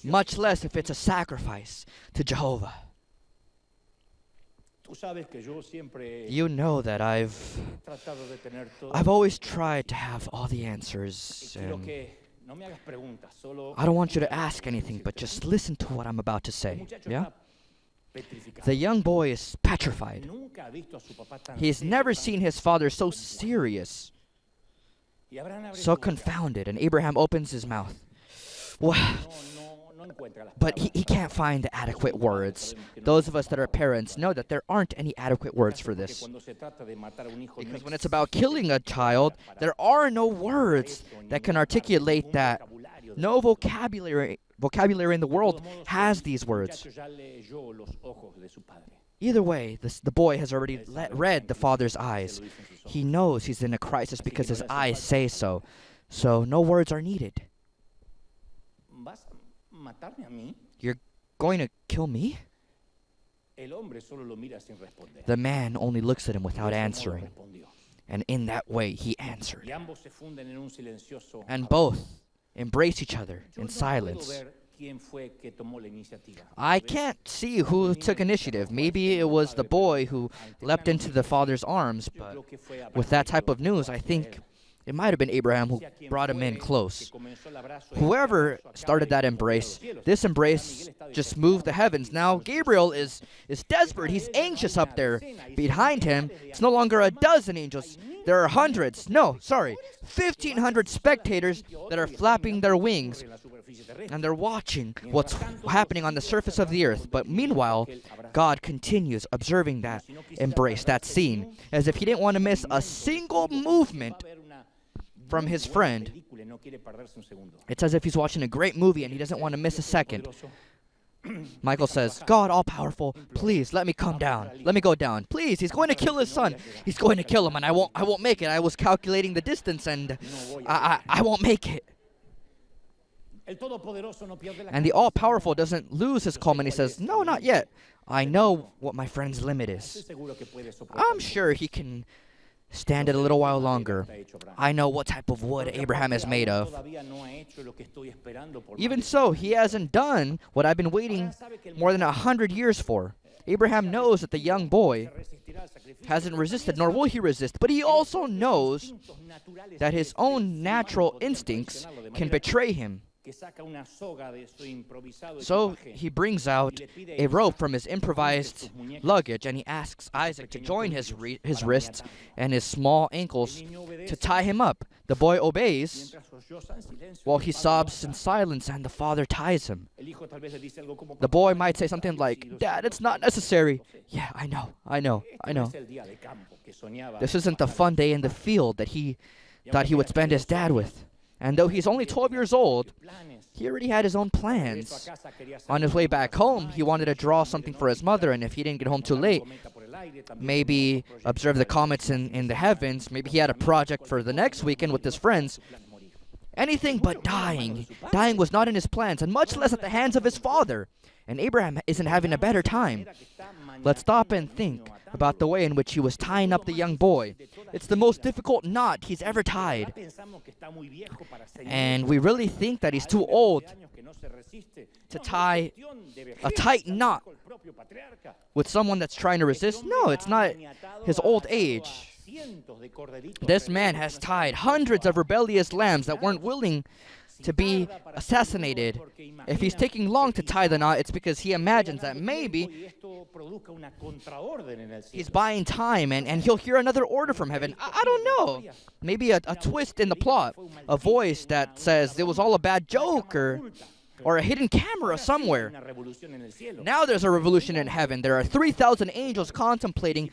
[SPEAKER 1] much less if it's a sacrifice to Jehovah. You know that I've always tried to have all the answers, and I don't want you to ask anything, but just listen to what I'm about to say, yeah? The young boy is petrified. He's never seen his father so serious, so confounded, and Abraham opens his mouth. Well, but he can't find the adequate words. Those of us that are parents know that there aren't any adequate words for this. Because when it's about killing a child, there are no words that can articulate that. No vocabulary in the world has these words. Either way, the boy has already read the father's eyes. He knows he's in a crisis because his eyes say so. So no words are needed. You're going to kill me? The man only looks at him without answering. And in that way, he answered. And both embrace each other in silence. I can't see who took initiative. Maybe it was the boy who leapt into the father's arms, but with that type of news, I think it might have been Abraham who brought him in close. Whoever started that embrace, this embrace just moved the heavens. Now Gabriel is desperate. He's anxious up there. Behind him, it's no longer a dozen angels. There are hundreds, 1,500 spectators that are flapping their wings. And they're watching what's happening on the surface of the earth. But meanwhile, God continues observing that embrace, that scene, as if he didn't want to miss a single movement from his friend. It's as if he's watching a great movie and he doesn't want to miss a second. Michael says, God, all-powerful, please let me come down. Let me go down. Please, he's going to kill his son. He's going to kill him, and I won't make it. I was calculating the distance, and I won't make it. And the all-powerful doesn't lose his calm, and he says, no, not yet. I know what my friend's limit is. I'm sure he can stand it a little while longer. I know what type of wood Abraham is made of. Even so, he hasn't done what I've been waiting more than 100 years for. Abraham knows that the young boy hasn't resisted, nor will he resist, but he also knows that his own natural instincts can betray him. So he brings out a rope from his improvised luggage, and he asks Isaac to join his wrists and his small ankles to tie him up. The boy obeys while he sobs in silence, and the father ties him. The boy might say something like, "Dad, it's not necessary." Yeah, I know. This isn't the fun day in the field that he thought he would spend his dad with. And though he's only 12 years old, he already had his own plans. On his way back home, he wanted to draw something for his mother, and if he didn't get home too late, maybe observe the comets in the heavens. Maybe he had a project for the next weekend with his friends. Anything but dying. Dying was not in his plans, and much less at the hands of his father. And Abraham isn't having a better time. Let's stop and think about the way in which he was tying up the young boy. It's the most difficult knot he's ever tied. And we really think that he's too old to tie a tight knot with someone that's trying to resist. No, it's not his old age. This man has tied hundreds of rebellious lambs that weren't willing to be assassinated. If he's taking long to tie the knot, it's because he imagines that maybe he's buying time and he'll hear another order from heaven. I don't know. Maybe a twist in the plot. A voice that says it was all a bad joke or a hidden camera somewhere. Now there's a revolution in heaven. There are 3,000 angels contemplating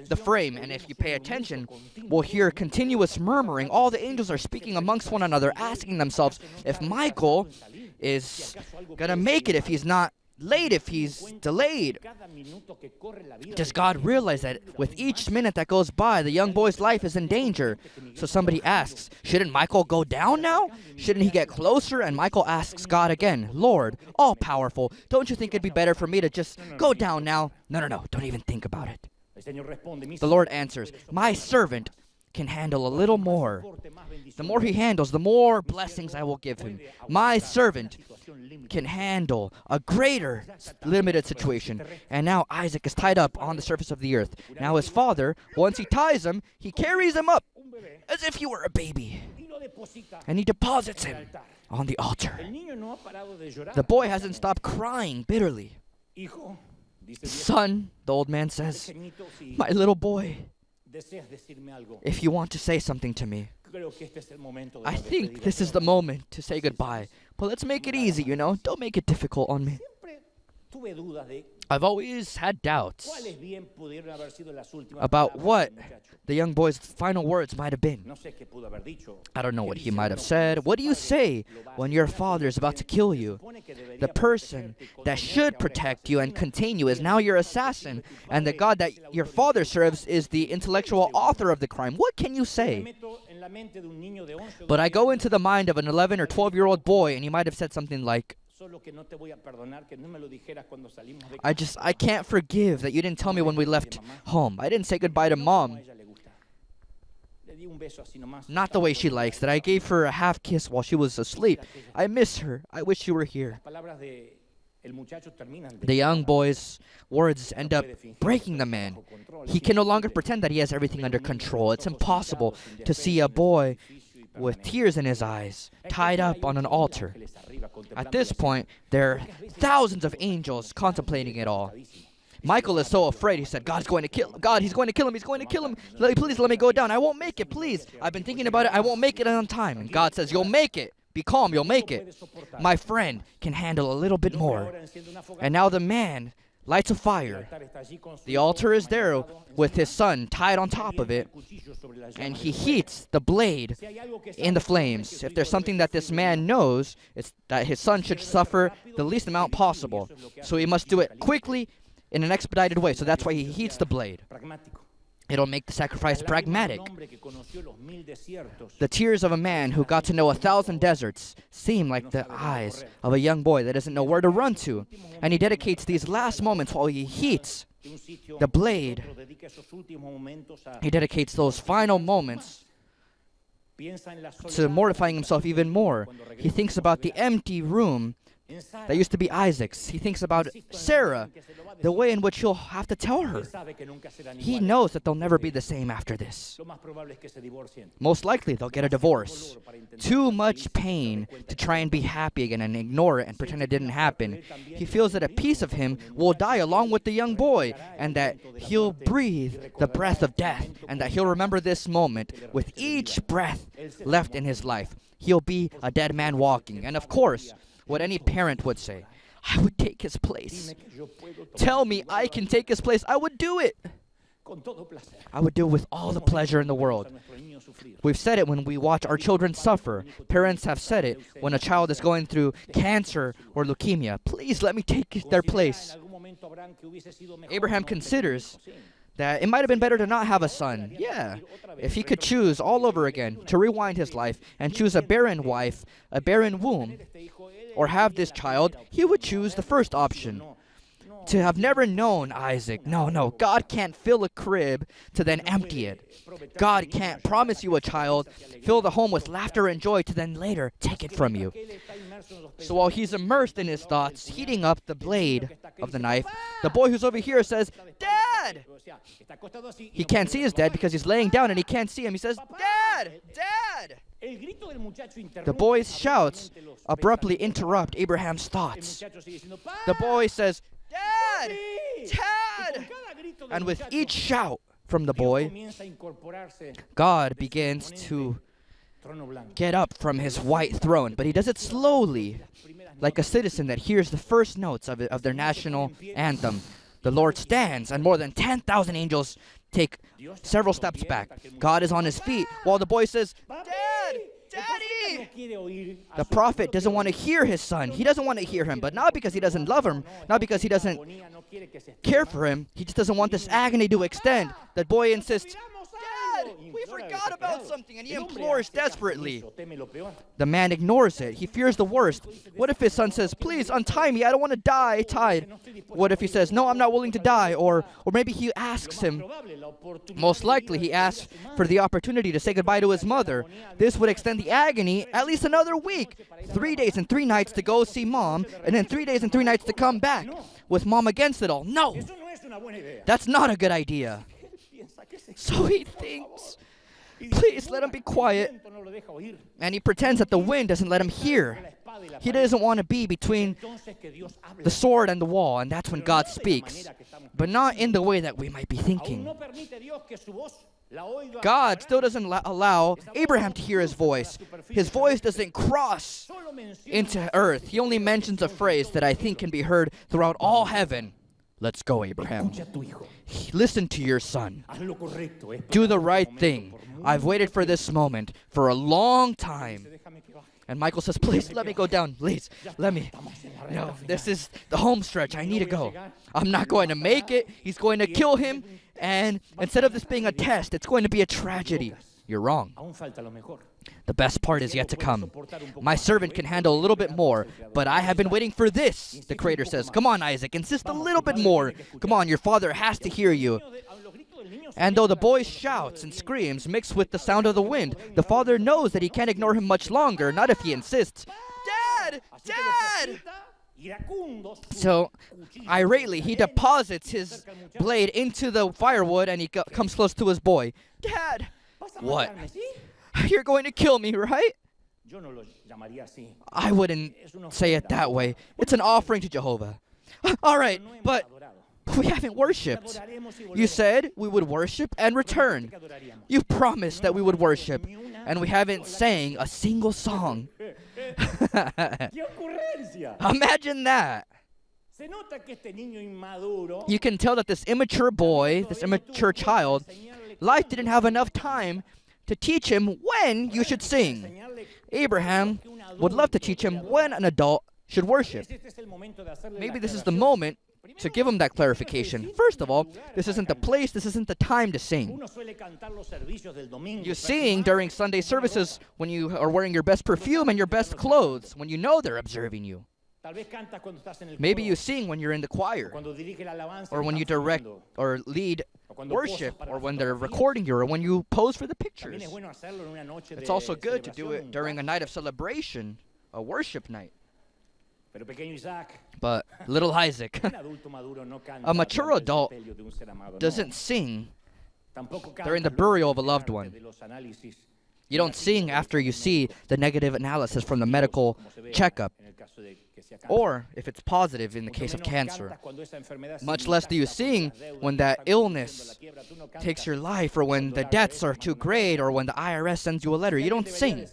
[SPEAKER 1] the frame, and if you pay attention, we'll hear continuous murmuring. All the angels are speaking amongst one another, asking themselves if Michael is gonna make it, if he's not late, if he's delayed. Does God realize that with each minute that goes by, the young boy's life is in danger? So somebody asks, shouldn't Michael go down now? Shouldn't he get closer? And Michael asks God again, Lord, all-powerful, don't you think it'd be better for me to just go down now? No, don't even think about it. The Lord answers, my servant can handle a little more. The more he handles, the more blessings I will give him. My servant can handle a greater limited situation. And now Isaac is tied up on the surface of the earth. Now his father, once he ties him, he carries him up as if he were a baby. And he deposits him on the altar. The boy hasn't stopped crying bitterly. Son, the old man says, my little boy, if you want to say something to me, I think this is the moment to say goodbye. But let's make it easy, Don't make it difficult on me. I've always had doubts about what the young boy's final words might have been. I don't know what he might have said. What do you say when your father is about to kill you? The person that should protect you and contain you is now your assassin, and the God that your father serves is the intellectual author of the crime. What can you say? But I go into the mind of an 11 or 12-year-old boy, and he might have said something like, I can't forgive that you didn't tell me when we left home. I didn't say goodbye to Mom. Not the way she likes it. I gave her a half kiss while she was asleep. I miss her. I wish you were here. The young boy's words end up breaking the man. He can no longer pretend that he has everything under control. It's impossible to see a boy with tears in his eyes, tied up on an altar. At this point, there are thousands of angels contemplating it all. Michael is so afraid, he said, God's going to kill him. God, he's going to kill him. He's going to kill him. Please let me go down. I won't make it, please. I've been thinking about it. I won't make it on time. And God says, you'll make it. Be calm, you'll make it. My friend can handle a little bit more. And now the man lights a fire. The altar is there with his son tied on top of it, and he heats the blade in the flames. If there's something that this man knows, it's that his son should suffer the least amount possible. So he must do it quickly in an expedited way. So that's why he heats the blade. It'll make the sacrifice pragmatic. The tears of a man who got to know 1,000 deserts seem like the eyes of a young boy that doesn't know where to run to. And he dedicates these last moments while he heats the blade. He dedicates those final moments to mortifying himself even more. He thinks about the empty room that used to be Isaac's. He thinks about Sarah, the way in which he'll have to tell her. He knows that they'll never be the same after this. Most likely, they'll get a divorce. Too much pain to try and be happy again and ignore it and pretend it didn't happen. He feels that a piece of him will die along with the young boy, and that he'll breathe the breath of death, and that he'll remember this moment with each breath left in his life. He'll be a dead man walking. And of course, what any parent would say, I would take his place. Tell me I can take his place. I would do it. I would do it with all the pleasure in the world. We've said it when we watch our children suffer. Parents have said it when a child is going through cancer or leukemia. Please let me take their place. Abraham considers that it might have been better to not have a son. Yeah, if he could choose all over again, to rewind his life and choose a barren wife, a barren womb, or have this child, he would choose the first option. To have never known Isaac. No, God can't fill a crib to then empty it. God can't promise you a child, fill the home with laughter and joy to then later take it from you. So while he's immersed in his thoughts, heating up the blade of the knife, the boy who's over here says, Dad! He can't see his dad because he's laying down and he can't see him. He says, Dad! Dad! The boy's shouts abruptly interrupt Abraham's thoughts. The boy says, Dad! Dad! And with each shout from the boy, God begins to get up from his white throne. But he does it slowly, like a citizen that hears the first notes of their national anthem. The Lord stands, and more than 10,000 angels take several steps back. God is on his feet, while the boy says, Dad! Daddy! The prophet doesn't want to hear his son. He doesn't want to hear him, but not because he doesn't love him, not because he doesn't care for him. He just doesn't want this agony to extend. The boy insists, Dad, we forgot about something, and he implores desperately. The man ignores it. He fears the worst. What if his son says, please untie me, I don't want to die tied? What if he says, no, I'm not willing to die? Or maybe he asks him, most likely he asks for the opportunity to say goodbye to his mother. This would extend the agony at least another week. 3 days and 3 nights to go see mom, and then 3 days and 3 nights to come back with mom against it all. No, that's not a good idea. So he thinks, please let him be quiet. And he pretends that the wind doesn't let him hear. He doesn't want to be between the sword and the wall, and that's when God speaks. But not in the way that we might be thinking. God still doesn't allow Abraham to hear his voice. His voice doesn't cross into earth. He only mentions a phrase that I think can be heard throughout all heaven. Let's go, Abraham. Listen to your son. Do the right thing. I've waited for this moment for a long time. And Michael says, please let me go down. Please, let me. No, this is the home stretch. I need to go. I'm not going to make it. He's going to kill him. And instead of this being a test, it's going to be a tragedy. You're wrong. The best part is yet to come. My servant can handle a little bit more, but I have been waiting for this, the Creator says. Come on, Isaac, insist a little bit more. Come on, your father has to hear you. And though the boy shouts and screams mixed with the sound of the wind, the father knows that he can't ignore him much longer, not if he insists. Dad! Dad! So, irately, he deposits his blade into the firewood and he comes close to his boy. Dad! What? You're going to kill me, right? I wouldn't say it that way. It's an offering to Jehovah. All right, but we haven't worshipped. You said we would worship and return. You promised that we would worship, and we haven't sang a single song. Imagine that. You can tell that this immature boy, this immature child, life didn't have enough time to teach him when you should sing. Abraham would love to teach him when an adult should worship. Maybe this is the moment to give them that clarification. First of all, this isn't the place, this isn't the time to sing. You sing during Sunday services when you are wearing your best perfume and your best clothes, when you know they're observing you. Maybe you sing when you're in the choir, or when you direct or lead worship, or when they're recording you, or when you pose for the pictures. It's also good to do it during a night of celebration, a worship night. But little Isaac, a mature adult, doesn't sing during the burial of a loved one. You don't sing after you see the negative analysis from the medical checkup, or if it's positive in the case of cancer. Much less do you sing when that illness takes your life, or when the debts are too great, or when the IRS sends you a letter. You don't sing.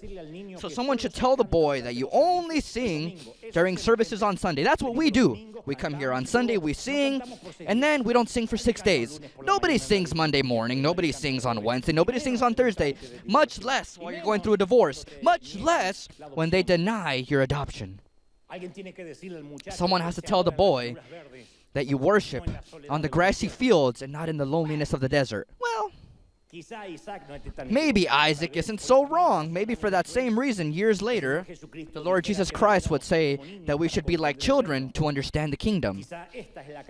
[SPEAKER 1] So someone should tell the boy that you only sing during services on Sunday. That's what we do. We come here on Sunday, we sing, and then we don't sing for 6 days. Nobody sings Monday morning, nobody sings on Wednesday, nobody sings on Thursday, much less while you're going through a divorce, much less when they deny your adoption. Someone has to tell the boy that you worship on the grassy fields and not in the loneliness of the desert. Well, maybe Isaac isn't so wrong. Maybe for that same reason, years later, the Lord Jesus Christ would say that we should be like children to understand the kingdom.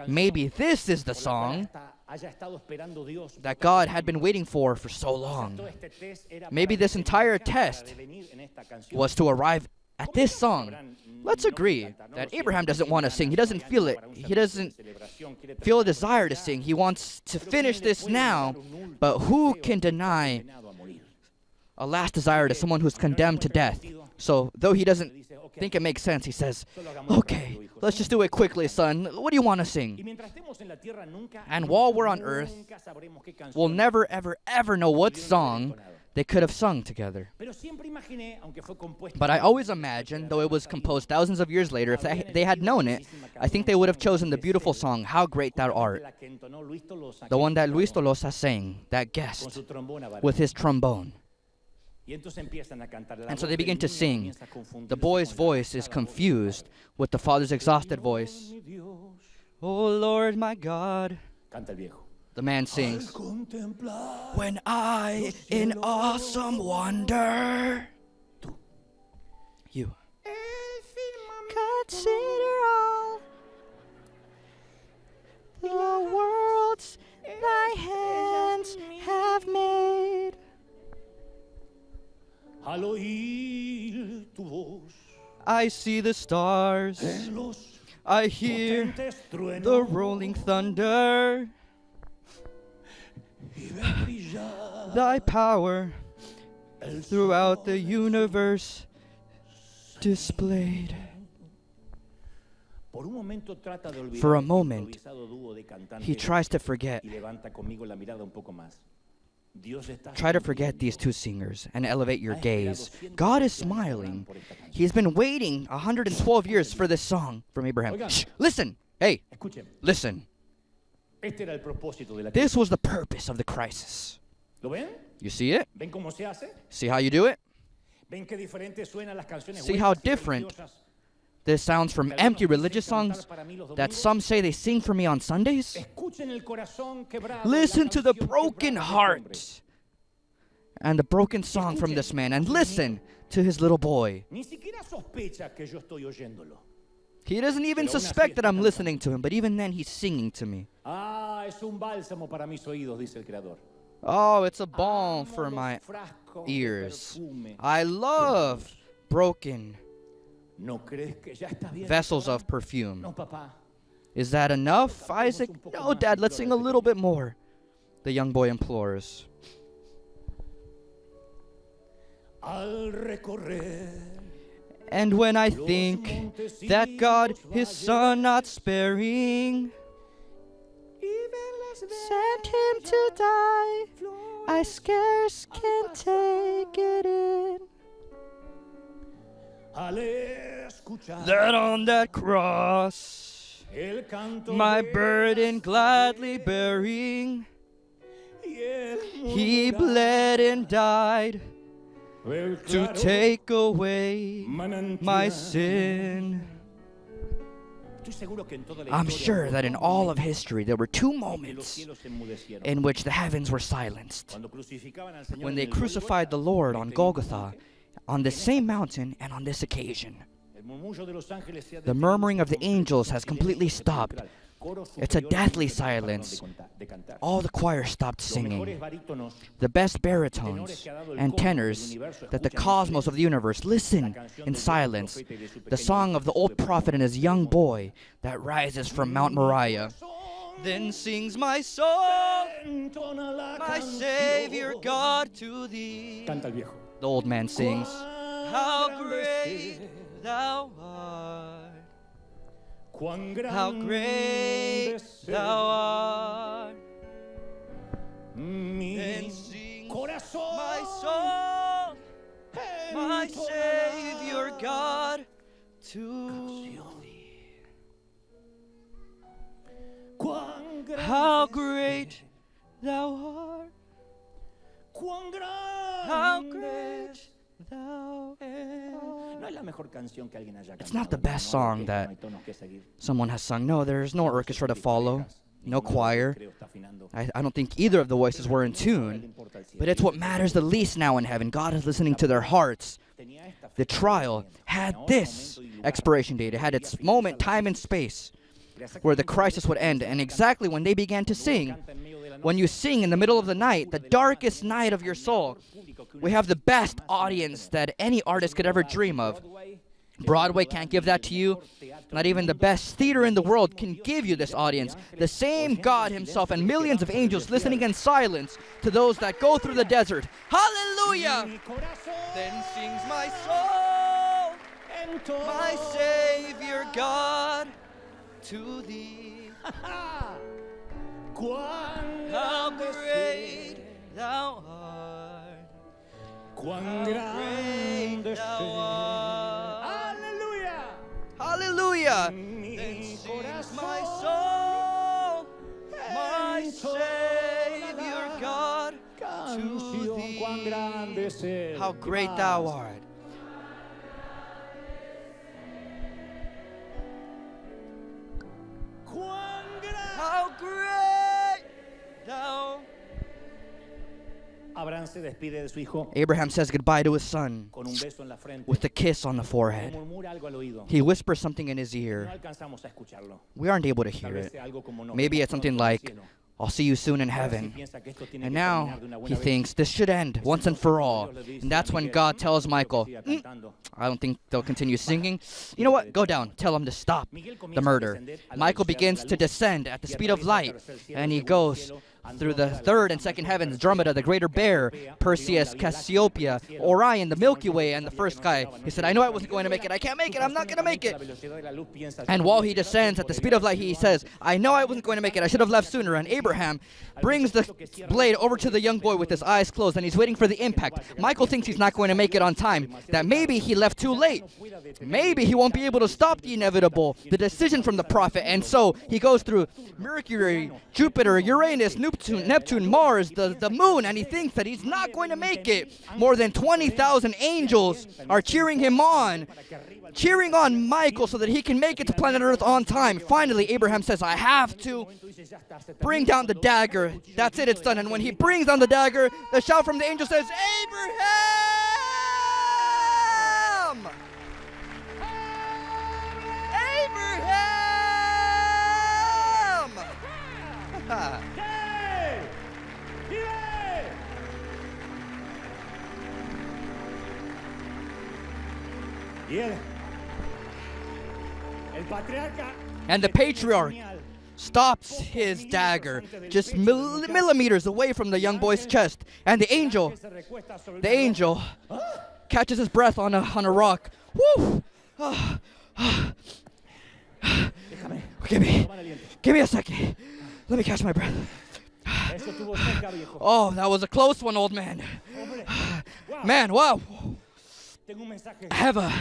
[SPEAKER 1] Maybe this is the song that God had been waiting for so long. Maybe this entire test was to arrive at this song. Let's agree that Abraham doesn't want to sing. He doesn't feel it. He doesn't feel a desire to sing. He wants to finish this now, but who can deny a last desire to someone who's condemned to death? So, though he doesn't think it makes sense, he says, okay, let's just do it quickly, son. What do you want to sing? And while we're on earth, we'll never, ever, ever know what song they could have sung together. But I always imagine, though it was composed thousands of years later, if they had known it, I think they would have chosen the beautiful song, How Great Thou Art, the one that Luis Tolosa sang, that guest, with his trombone. And so they begin to sing. The boy's voice is confused with the father's exhausted voice. Oh Lord my God. The man sings, when I, in awesome wonder, you consider all the worlds thy hands have made. I see the stars, I hear the rolling thunder. Thy power throughout the universe displayed. For a moment, he tries to forget. Try to forget these two singers and elevate your gaze. God is smiling. He's been waiting 112 years for this song from Abraham. Shh, listen. Hey, listen. This was the purpose of the crisis. You see it? See how you do it? See how different this sounds from empty religious songs that some say they sing for me on Sundays? Listen to the broken heart and the broken song from this man, and listen to his little boy. He doesn't even suspect that I'm listening to him, but even then he's singing to me. Oh, it's a balm for my ears. I love broken vessels of perfume. Is that enough, Isaac? No, Dad, let's sing a little bit more, the young boy implores. And when I think that God, his son not sparing, sent him to die, I scarce can take it in. That on that cross, my burden gladly bearing, he bled and died to take away my sin. I'm sure that in all of history there were two moments in which the heavens were silenced. When they crucified the Lord on Golgotha, on this same mountain and on this occasion. The murmuring of the angels has completely stopped. It's a deathly silence. All the choir stopped singing. The best baritones and tenors that the cosmos of the universe listen in silence. The song of the old prophet and his young boy that rises from Mount Moriah. Then sings my soul, my Savior God to thee. The old man sings, how great thou art. How great thou art. Then sings my soul, my Savior God to thee. How great thou art. How great thou art. It's not the best song that someone has sung. No, there's no orchestra to follow, no choir. I don't think either of the voices were in tune, but it's what matters the least now in heaven. God is listening to their hearts. The trial had this expiration date. It had its moment, time, and space where the crisis would end, and exactly when they began to sing. When you sing in the middle of the night, the darkest night of your soul, we have the best audience that any artist could ever dream of. Broadway can't give that to you. Not even the best theater in the world can give you this audience. The same God himself and millions of angels listening in silence to those that go through the desert. Hallelujah! Then sings my soul, my Savior God, to thee. How great thou art. How great thou art. Hallelujah. Hallelujah. Then sings my soul, my Savior God, to thee. How great thou art. How great thou. Abraham says goodbye to his son with a kiss on the forehead. He whispers something in his ear. We aren't able to hear it. Maybe it's something like, I'll see you soon in heaven. And now he thinks this should end once and for all. And that's when God tells Michael, I don't think they'll continue singing. You know what? Go down. Tell them to stop the murder. Michael begins to descend at the speed of light. And he goes through the third and second heavens, Andromeda, the greater bear, Perseus, Cassiopeia, Orion, the Milky Way, and the first sky. He said, I know I wasn't going to make it. I can't make it. I'm not going to make it. And while he descends at the speed of light, he says, I know I wasn't going to make it. I should have left sooner. And Abraham brings the blade over to the young boy with his eyes closed, and he's waiting for the impact. Michael thinks he's not going to make it on time, that maybe he left too late. Maybe he won't be able to stop the inevitable, the decision from the prophet. And so he goes through Mercury, Jupiter, Uranus, Neptune, Mars, the moon, and he thinks that he's not going to make it. More than 20,000 angels are cheering him on, cheering on Michael so that he can make it to planet Earth on time. Finally, Abraham says, I have to bring down the dagger. That's it, it's done. And when he brings down the dagger, the shout from the angel says, Abraham! Abraham! And the patriarch stops his dagger just millimeters away from the young boy's chest. And the angel catches his breath on a rock. Woo! Give me a second. Let me catch my breath. Oh, that was a close one, old man. Man, wow. I have a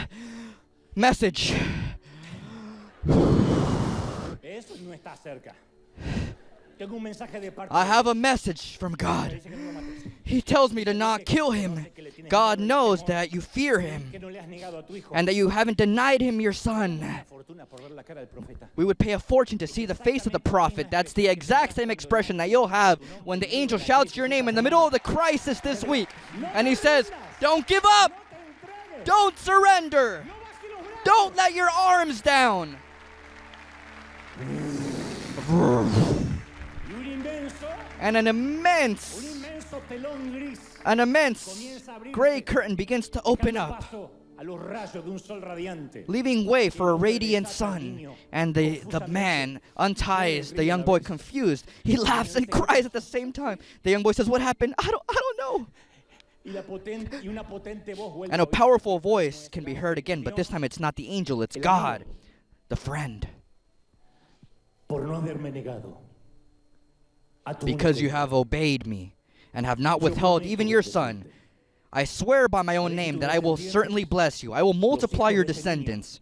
[SPEAKER 1] message. I have a message from God. He tells me to not kill him. God knows that you fear him and that you haven't denied him your son. We would pay a fortune to see the face of the prophet. That's the exact same expression that you'll have when the angel shouts your name in the middle of the crisis this week. And he says, don't give up. Don't surrender. Don't let your arms down. And an immense gray curtain begins to open up, leaving way for a radiant sun. And the man unties the young boy confused. He laughs and cries at the same time. The young boy says, what happened? I don't know. And a powerful voice can be heard again, but this time it's not the angel, it's God, the friend. Because you have obeyed me and have not withheld even your son, I swear by my own name that I will certainly bless you. I will multiply your descendants.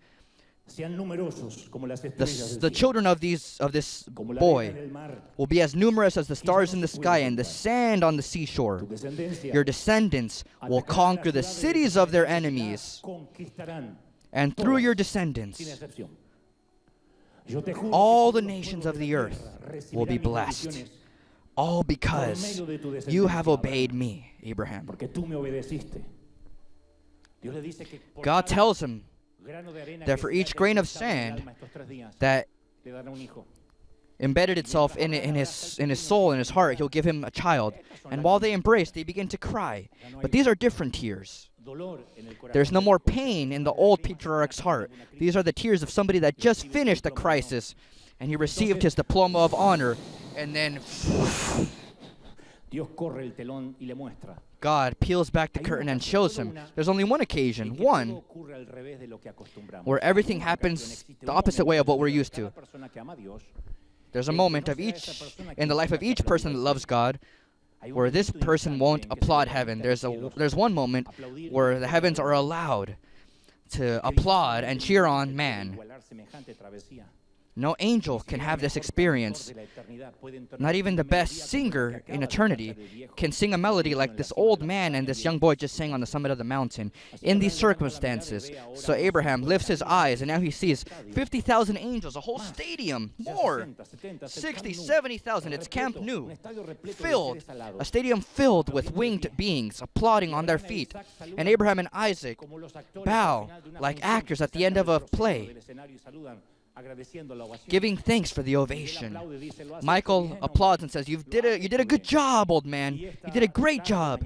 [SPEAKER 1] The children of this boy will be as numerous as the stars in the sky and the sand on the seashore. Your descendants will conquer the cities of their enemies, and through your descendants, all the nations of the earth will be blessed. All because you have obeyed me, Abraham. God tells him that for each grain of sand that embedded itself in his soul, in his heart, he'll give him a child. And while they embrace, they begin to cry. But these are different tears. There's no more pain in the old patriarch's heart. These are the tears of somebody that just finished the crisis and he received his diploma of honor, and then God peels back the curtain and shows him there's only one occasion, one, where everything happens the opposite way of what we're used to. There's a moment in the life of each person that loves God where this person won't applaud heaven. There's one moment where the heavens are allowed to applaud and cheer on man. No angel can have this experience. Not even the best singer in eternity can sing a melody like this old man and this young boy just sang on the summit of the mountain. In these circumstances, so Abraham lifts his eyes and now he sees 50,000 angels, a whole stadium, more, 60, 70,000. It's Camp Nou, filled, a stadium filled with winged beings applauding on their feet. And Abraham and Isaac bow like actors at the end of a play, giving thanks for the ovation. Michael applauds and says, you did a good job, old man. You did a great job.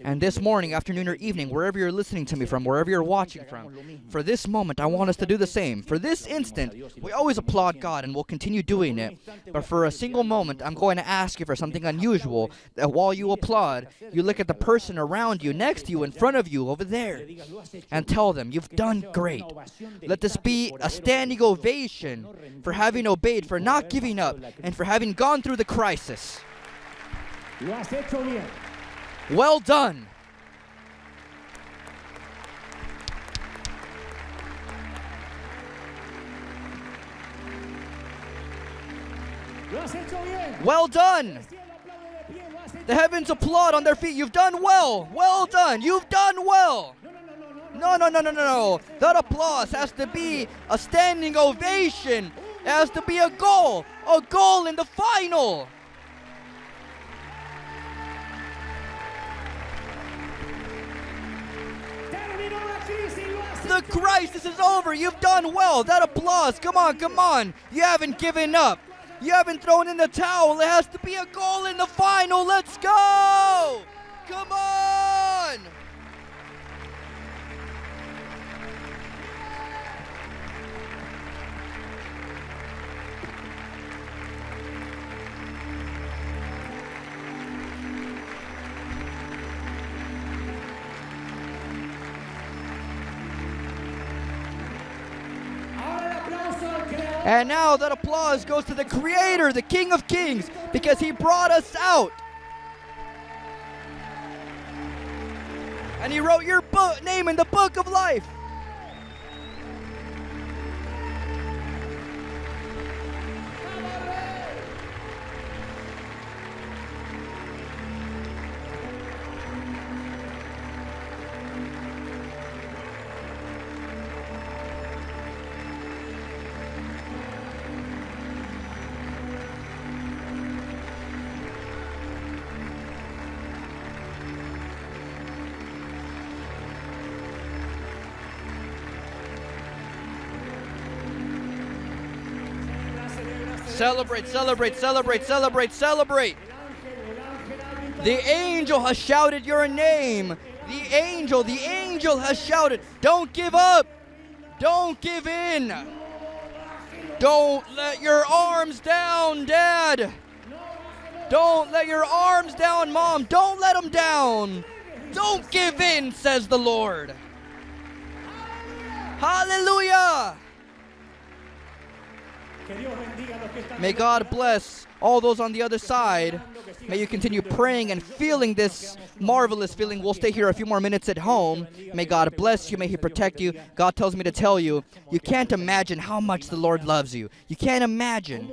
[SPEAKER 1] And this morning, afternoon, or evening, wherever you're listening to me from, wherever you're watching from, for this moment, I want us to do the same. For this instant, we always applaud God and we'll continue doing it. But for a single moment, I'm going to ask you for something unusual, that while you applaud, you look at the person around you, next to you, in front of you, over there, and tell them, you've done great. Let this be a standing ovation for having obeyed, for not giving up, and for having gone through the crisis. Well done. Well done. The heavens applaud on their feet. You've done well. Well done. You've done well. No. That applause has to be a standing ovation. It has to be a goal in the final. The crisis is over. You've done well. That applause. Come on. You haven't given up. You haven't thrown in the towel. It has to be a goal in the final. Let's go. Come on. And now that applause goes to the Creator, the King of Kings, because He brought us out. And He wrote your name in the book of life. Celebrate, celebrate, celebrate, celebrate, celebrate. The angel has shouted your name. The angel has shouted. Don't give up. Don't give in. Don't let your arms down, Dad. Don't let your arms down, Mom. Don't let them down. Don't give in, says the Lord. Hallelujah. May God bless all those on the other side. May you continue praying and feeling this marvelous feeling. We'll stay here a few more minutes at home. May God bless you. May He protect you. God tells me to tell you, you can't imagine how much the Lord loves you. You can't imagine.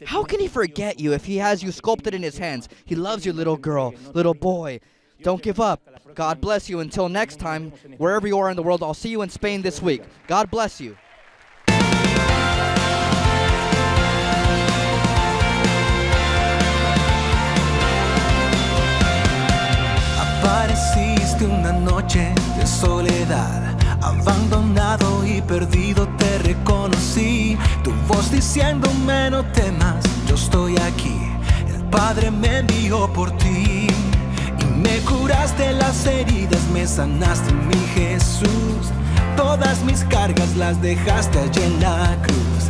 [SPEAKER 1] How can He forget you if He has you sculpted in His hands? He loves you, little girl, little boy. Don't give up. God bless you. Until next time, wherever you are in the world, I'll see you in Spain this week. God bless you.
[SPEAKER 10] Apareciste una noche de soledad, abandonado y perdido te reconocí. Tu voz diciéndome no temas, yo estoy aquí. El Padre me envió por ti y me curaste las heridas, me sanaste, mi Jesús. Todas mis cargas las dejaste allí en la cruz.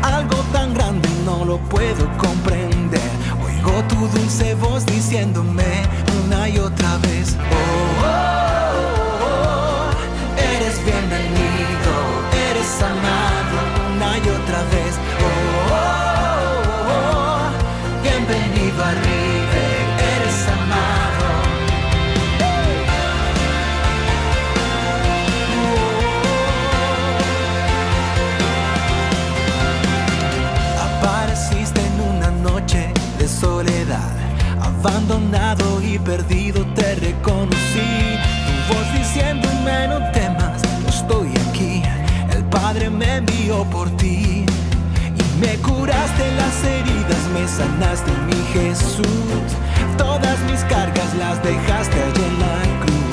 [SPEAKER 10] Algo tan grande no lo puedo comprender. Oigo tu dulce voz diciéndome una y otra vez: oh, oh, oh, oh, eres bienvenido, eres amado una y otra vez. Oh, oh, oh, oh, bienvenido a River, eres amado. Apareciste en una noche de soledad, abandonado y perdido te reconocí. Tu voz diciéndome no temas, yo estoy aquí. El Padre me envió por ti y me curaste las heridas, me sanaste, mi Jesús. Todas mis cargas las dejaste allí en la cruz.